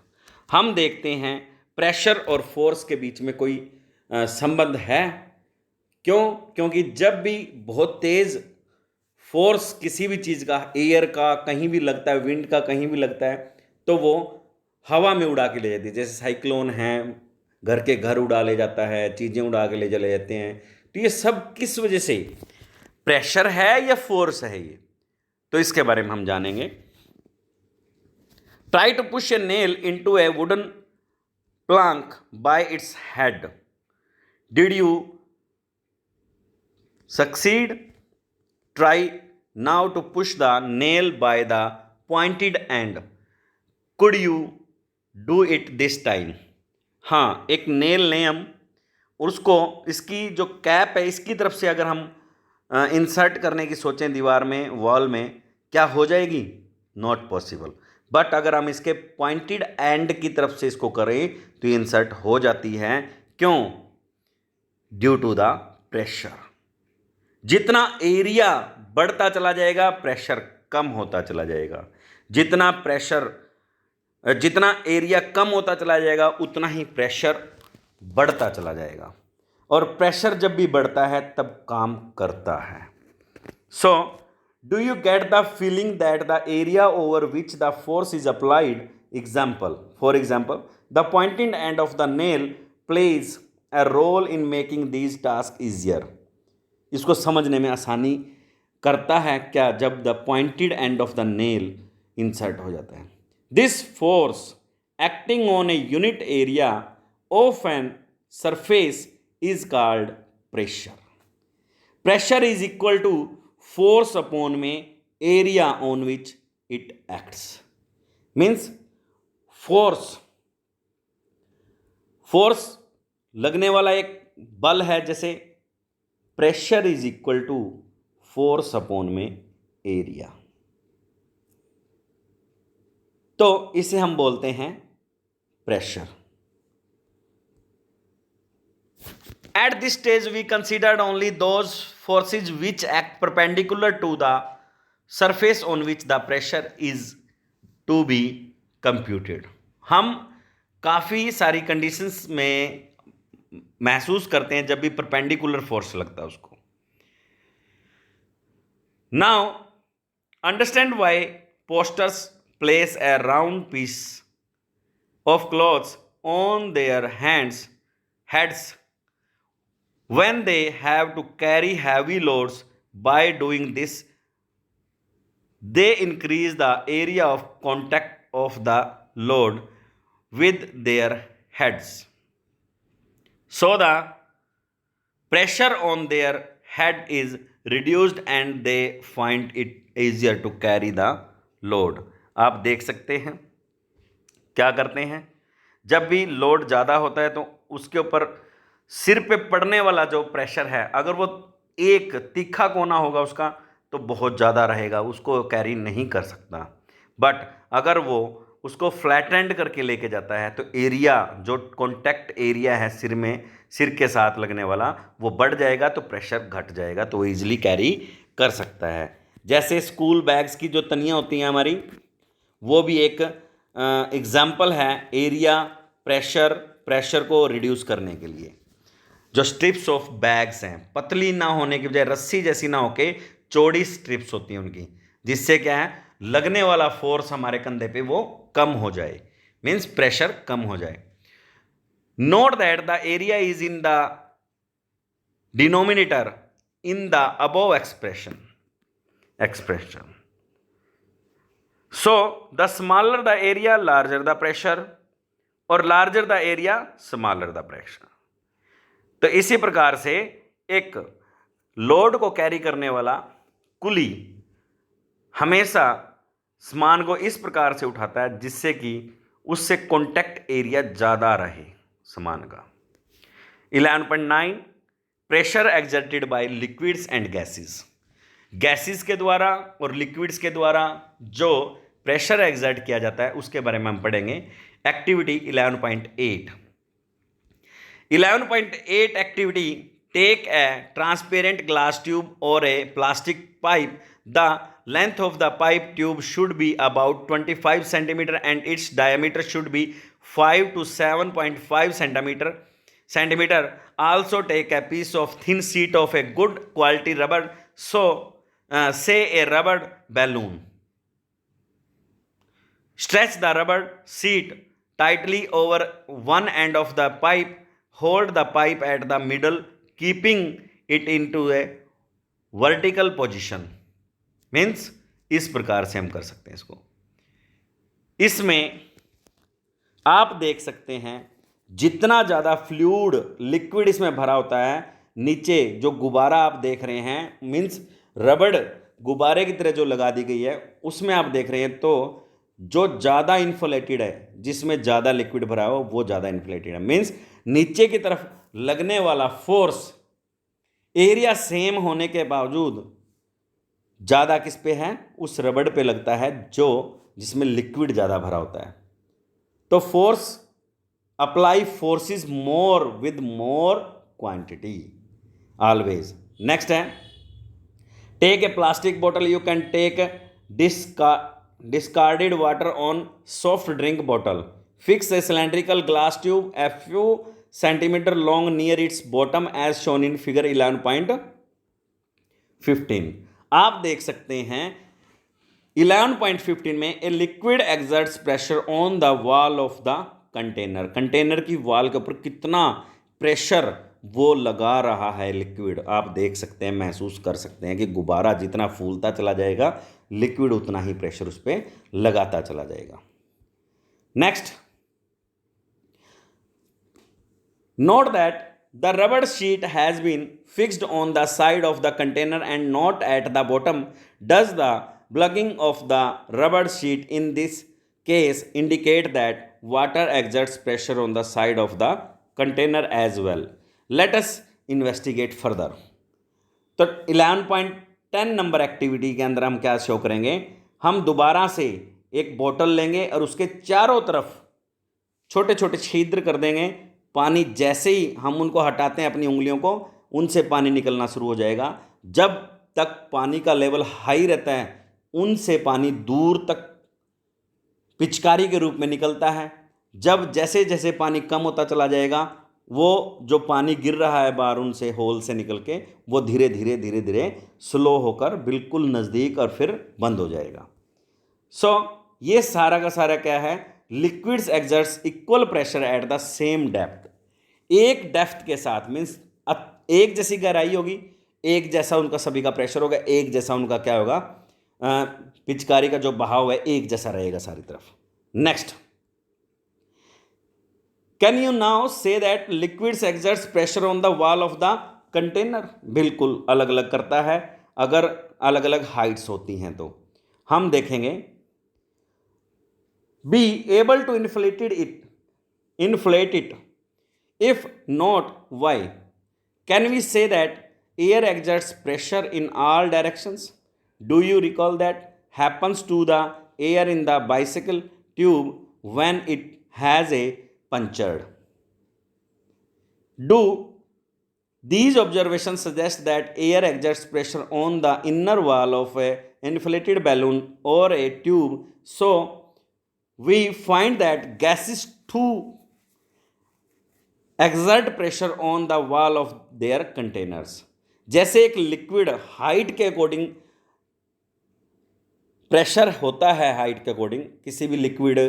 हम देखते हैं pressure और force के बीच में कोई संबंध है. क्यों? क्योंकि जब भी बहुत तेज़ फोर्स किसी भी चीज़ का, एयर का कहीं भी लगता है, विंड का कहीं भी लगता है, तो वो हवा में उड़ा के ले जाती है. जैसे साइक्लोन है, घर के घर उड़ा ले जाता है, चीज़ें उड़ा के ले चले जाते हैं। तो ये सब किस वजह से, प्रेशर है या फोर्स है ये, तो इसके बारे में हम जानेंगे। Try to push a nail into a wooden plank by its head, did you succeed? Try now to push the nail by the pointed end. Could you do it this time? हाँ, एक nail लें हम, और उसको इसकी जो cap है इसकी तरफ से अगर हम इंसर्ट करने की सोचें दीवार में, वॉल में, क्या हो जाएगी? Not possible. बट अगर हम इसके पॉइंटेड एंड की तरफ से इसको करें तो ये इंसर्ट हो जाती है। क्यों? Due to the pressure. जितना एरिया बढ़ता चला जाएगा प्रेशर कम होता चला जाएगा, जितना एरिया कम होता चला जाएगा उतना ही प्रेशर बढ़ता चला जाएगा, और प्रेशर जब भी बढ़ता है तब काम करता है। So do you get the feeling that the area over which the force is applied, for example the pointing end of the nail plays a role in making these tasks easier. इसको समझने में आसानी करता है क्या? जब the pointed end of the nail insert हो जाता है। This force acting on a unit area of an surface is called pressure. Pressure is equal to force upon में area on which it acts. Means force लगने वाला एक बल है, जैसे pressure is equal to force upon में area, तो इसे हम बोलते हैं pressure. At this stage we considered only those forces which act perpendicular to the surface on which the pressure is to be computed. हम काफ़ी सारी कंडीशंस में महसूस करते हैं जब भी परपेंडिकुलर फोर्स लगता है उसको। Now understand why porters place a round piece of cloths on their heads when they have to carry heavy loads. By doing this they increase the area of contact of the load with their heads, so the pressure on their head is reduced and they find it easier to carry the load. आप देख सकते हैं क्या करते हैं, जब भी load ज़्यादा होता है तो उसके ऊपर सिर पे पड़ने वाला जो प्रेशर है, अगर वो एक तीखा कोना होगा उसका तो बहुत ज़्यादा रहेगा, उसको कैरी नहीं कर सकता। बट अगर वो उसको फ्लैटेंड करके लेके जाता है तो एरिया, जो कॉन्टैक्ट एरिया है सिर के साथ लगने वाला, वो बढ़ जाएगा तो प्रेशर घट जाएगा, तो वो ईजिली कैरी कर सकता है। जैसे स्कूल बैग्स की जो तनियाँ होती हैं हमारी, वो भी एक एग्जाम्पल है एरिया प्रेशर को रिड्यूस करने के लिए। जो स्ट्रिप्स ऑफ बैग्स हैं, पतली ना होने की बजाय रस्सी जैसी ना होके चौड़ी स्ट्रिप्स होती हैं उनकी, जिससे क्या है लगने वाला फोर्स हमारे कंधे पे वो कम हो जाए, मीन्स प्रेशर कम हो जाए। Note that the area is in the denominator in the above expression. So the smaller the area larger the pressure, और larger the area smaller the pressure. तो इसी प्रकार से एक लोड को कैरी करने वाला कुली हमेशा सामान को इस प्रकार से उठाता है जिससे कि उससे कॉन्टैक्ट एरिया ज़्यादा रहे सामान का। 11.9 pressure exerted by liquids and gases के द्वारा और लिक्विड्स के द्वारा जो प्रेशर एक्सर्ट किया जाता है उसके बारे में हम पढ़ेंगे। Activity 11.8 activity: take a transparent glass tube or a plastic pipe. The length of the pipe tube should be about 25 centimeter and its diameter should be 5 to 7.5 centimeter. Also take a piece of thin sheet of a good quality rubber, say a rubber balloon. Stretch the rubber sheet tightly over one end of the pipe, hold the pipe at the middle, keeping it into a vertical position. Means इस प्रकार से हम कर सकते हैं इसको। इसमें आप देख सकते हैं जितना ज़्यादा फ्लूइड लिक्विड इसमें भरा होता है, नीचे जो गुब्बारा आप देख रहे हैं, मीन्स रबड़ गुब्बारे की तरह जो लगा दी गई है, उसमें आप देख रहे हैं तो जो ज़्यादा इन्फ्लेटेड है, जिसमें ज़्यादा लिक्विड भरा हो वो ज़्यादा इन्फ्लेटेड है। मीन्स नीचे की तरफ लगने वाला फोर्स एरिया सेम होने के बावजूद ज़्यादा किस पे है, उस रबड़ पे लगता है जो जिसमें लिक्विड ज़्यादा भरा होता है। तो force apply forces more with more quantity always. Next है, take a plastic bottle, you can take discarded water on soft drink bottle, fix a cylindrical glass tube a few centimeter long near its bottom as shown in figure 11.15। आप देख सकते हैं 11.15 में a liquid exerts pressure on the wall of the container, container की wall के ऊपर कितना pressure वो लगा रहा है लिक्विड, आप देख सकते हैं, महसूस कर सकते हैं कि गुब्बारा जितना फूलता चला जाएगा लिक्विड उतना ही प्रेशर उस पर लगाता चला जाएगा। Next, note that the rubber sheet has been fixed on the side of the container and not at the bottom. Does the bulging of the rubber sheet in this case indicate that water exerts pressure on the side of the container as well? Let us investigate further। तो 11.10 number activity के अंदर हम क्या show करेंगे, हम दोबारा से एक बोतल लेंगे और उसके चारों तरफ छोटे छोटे छिद्र कर देंगे। पानी जैसे ही हम उनको हटाते हैं अपनी उंगलियों को, उनसे पानी निकलना शुरू हो जाएगा। जब तक पानी का लेवल हाई रहता है उनसे पानी दूर तक पिचकारी के रूप में निकलता है। जब जैसे जैसे पानी कम होता चला जाएगा, वो जो पानी गिर रहा है बाहर उनसे होल से निकल के, वो धीरे धीरे धीरे धीरे स्लो होकर बिल्कुल नज़दीक और फिर बंद हो जाएगा। सो ये सारा का सारा क्या है, liquids exerts equal pressure at the same depth. एक डेप्थ के साथ मीन्स एक जैसी गहराई होगी, एक जैसा उनका सभी का प्रेशर होगा, एक जैसा उनका क्या होगा, पिचकारी का जो बहाव है एक जैसा रहेगा सारी तरफ। Next, can you now say that liquids exerts pressure on the wall of the container? बिल्कुल अलग अलग करता है अगर अलग अलग हाइट्स होती हैं। तो हम देखेंगे, be able to inflate it, if not why? Can we say that air exerts pressure in all directions? Do you recall that happens to the air in the bicycle tube when it has a punctured? Do these observations suggest that air exerts pressure on the inner wall of a inflated balloon or a tube? So we find that gases too exert pressure on the wall of their containers। जैसे एक liquid height के according pressure होता है, height के according किसी भी liquid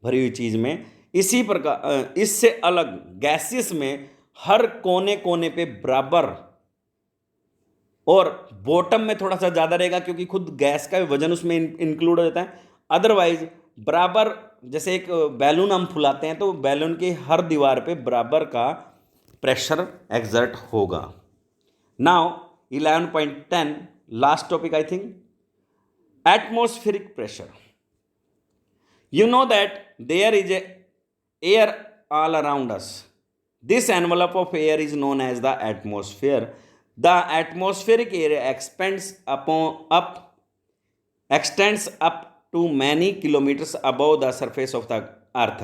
भरी हुई चीज़ में, इसी प्रकार इससे अलग गैसेस में हर कोने कोने पे बराबर, और बॉटम में थोड़ा सा ज़्यादा रहेगा क्योंकि खुद गैस का वजन उसमें इंक्लूड हो जाता है। अदरवाइज बराबर, जैसे एक बैलून हम फुलाते हैं तो बैलून की हर दीवार पे बराबर का प्रेशर एक्सर्ट होगा। Now 11.10 last topic I think, atmospheric pressure। You know that there is air all around us. This envelope of air is known as the atmosphere. The atmospheric area extends up to many kilometers above the surface of the earth।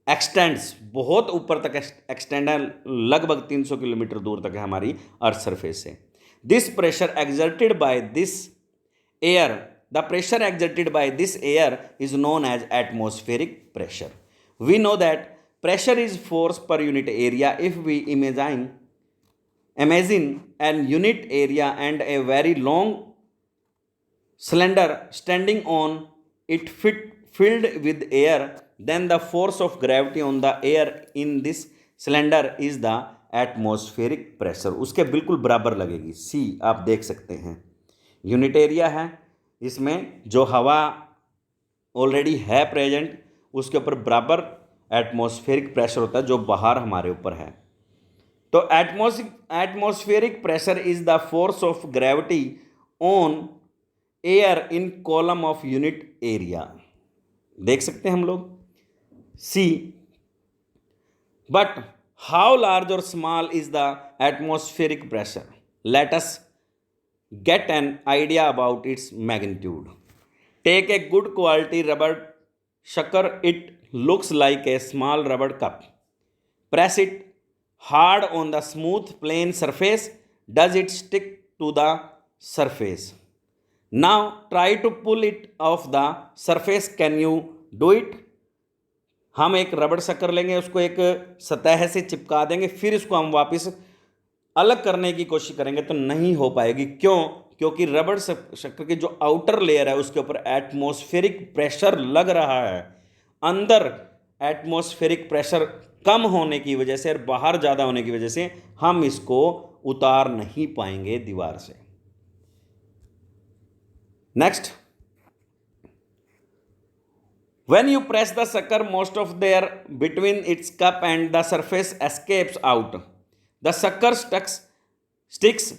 X tends बहुत ऊपर तक extend है, लगभग 300 kilometre दूर तक है हमारी earth surface से। This pressure exerted by this air, the pressure exerted by this air is known as atmospheric pressure। We know that pressure is force per unit area। If we imagine an unit area and a very long cylinder standing on it filled with air, then the force of gravity on the air in this cylinder is the atmospheric pressure. उसके बिल्कुल बराबर लगेगी। सी आप देख सकते हैं, unit area है, इसमें जो हवा ऑलरेडी है प्रेजेंट उसके ऊपर बराबर एटमॉस्फेरिक प्रेशर होता है जो बाहर हमारे ऊपर है। तो atmospheric pressure is the force of gravity on air in column of unit area. देख सकते हैं हम लोग। सी बट हाउ लार्ज और small is the atmospheric pressure, let us get an idea about its magnitude. Take a good quality rubber sucker. It looks like a small rubber cup. Press it hard on the smooth plain surface. Does it stick to the surface? Now try to pull it off the surface. Can you do it? हम एक रबड़ शक्कर लेंगे, उसको एक सतह से चिपका देंगे, फिर इसको हम वापस अलग करने की कोशिश करेंगे तो नहीं हो पाएगी। क्यों? क्योंकि रबड़ शक्कर की जो आउटर लेयर है उसके ऊपर एटमॉस्फेरिक प्रेशर लग रहा है। अंदर एटमॉस्फेरिक प्रेशर कम होने की वजह से और बाहर ज़्यादा होने की वजह से हम इसको उतार नहीं पाएंगे दीवार से। Next, when you press the sucker, most of the air between its cup and the surface escapes out. The sucker sticks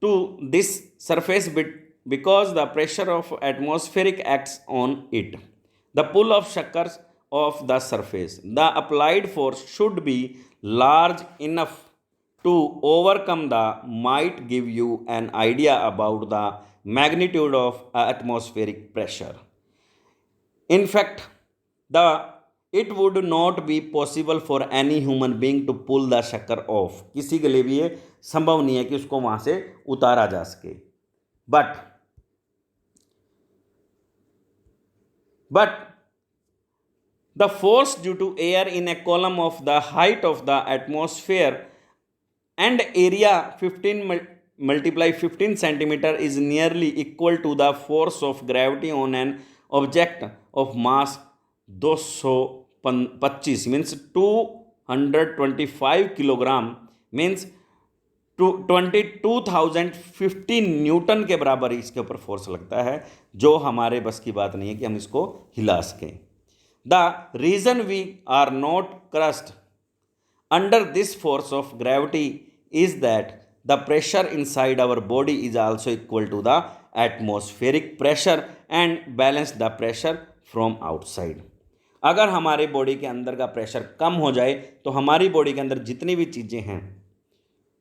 to this surface because the pressure of atmospheric acts on it. The pull of suckers of the surface. The applied force should be large enough to overcome the might give you an idea about the magnitude of atmospheric pressure. In fact, it would not be possible for any human being to pull the sucker off. किसी के लिए भी ये संभव नहीं है कि उसको वहाँ से उतारा जा सके। But the force due to air in a column of the height of the atmosphere and area 15 multiply 15 centimeter is nearly equal to the force of gravity on an object of mass 225 means 225 kilogram means 22,050 Newton के बराबर इसके ऊपर force लगता है, जो हमारे बस की बात नहीं है कि हम इसको हिला सकें। The reason we are not crushed under this force of gravity is that the pressure inside our body is also equal to the atmospheric pressure and balance the pressure from outside. अगर हमारे body के अंदर का pressure कम हो जाए तो हमारी बॉडी के अंदर जितनी भी चीज़ें हैं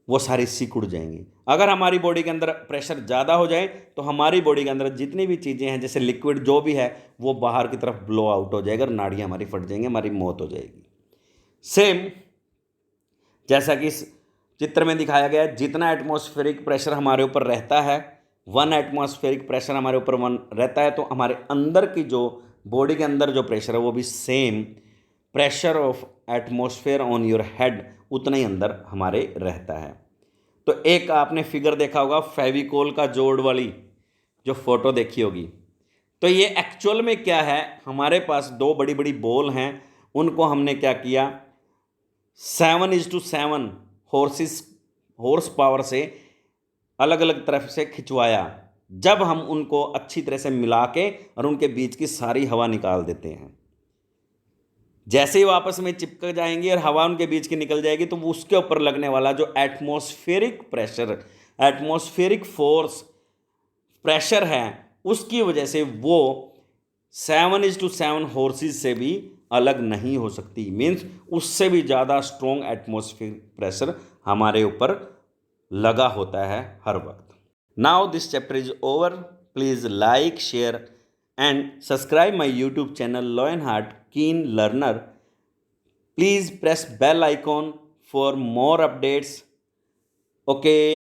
वो सारी सिकुड़ जाएंगी। अगर हमारी बॉडी के अंदर प्रेशर ज़्यादा हो जाए तो हमारी बॉडी के अंदर जितनी भी चीज़ें हैं जैसे लिक्विड जो भी है वो बाहर की तरफ ब्लो आउट हो जाएगा और नाड़ियाँ हमारी फट जाएंगी, हमारी मौत हो जाएगी। सेम जैसा कि इस चित्र में दिखाया गया है, जितना एटमॉस्फेरिक प्रेशर हमारे ऊपर रहता है, 1 एटमॉस्फेरिक प्रेशर हमारे ऊपर 1 रहता है, तो हमारे अंदर की जो बॉडी के अंदर जो प्रेशर है वो भी same pressure of atmosphere on your head उतना ही अंदर हमारे रहता है। तो एक आपने फिगर देखा होगा फेविकोल का जोड़ वाली जो फोटो देखी होगी, तो ये एक्चुअल में क्या है, हमारे पास 2 बड़ी बड़ी बॉल हैं, उनको हमने क्या किया 7:7 हॉर्स पावर से अलग अलग तरफ से खिंचवाया। जब हम उनको अच्छी तरह से मिला के और उनके बीच की सारी हवा निकाल देते हैं, जैसे ही वो आपस में चिपक जाएंगी और हवा उनके बीच की निकल जाएगी तो उसके ऊपर लगने वाला जो atmospheric pressure, atmospheric force pressure है, उसकी वजह से वो 7:7 हॉर्सेस से भी अलग नहीं हो सकती। मीन्स उससे भी ज़्यादा स्ट्रॉन्ग एटमॉस्फेरिक प्रेशर हमारे ऊपर लगा होता है हर वक्त। Now this chapter is over. Please like, share and subscribe my YouTube channel Lionheart Keen Learner. Please press bell icon for more updates. Okay.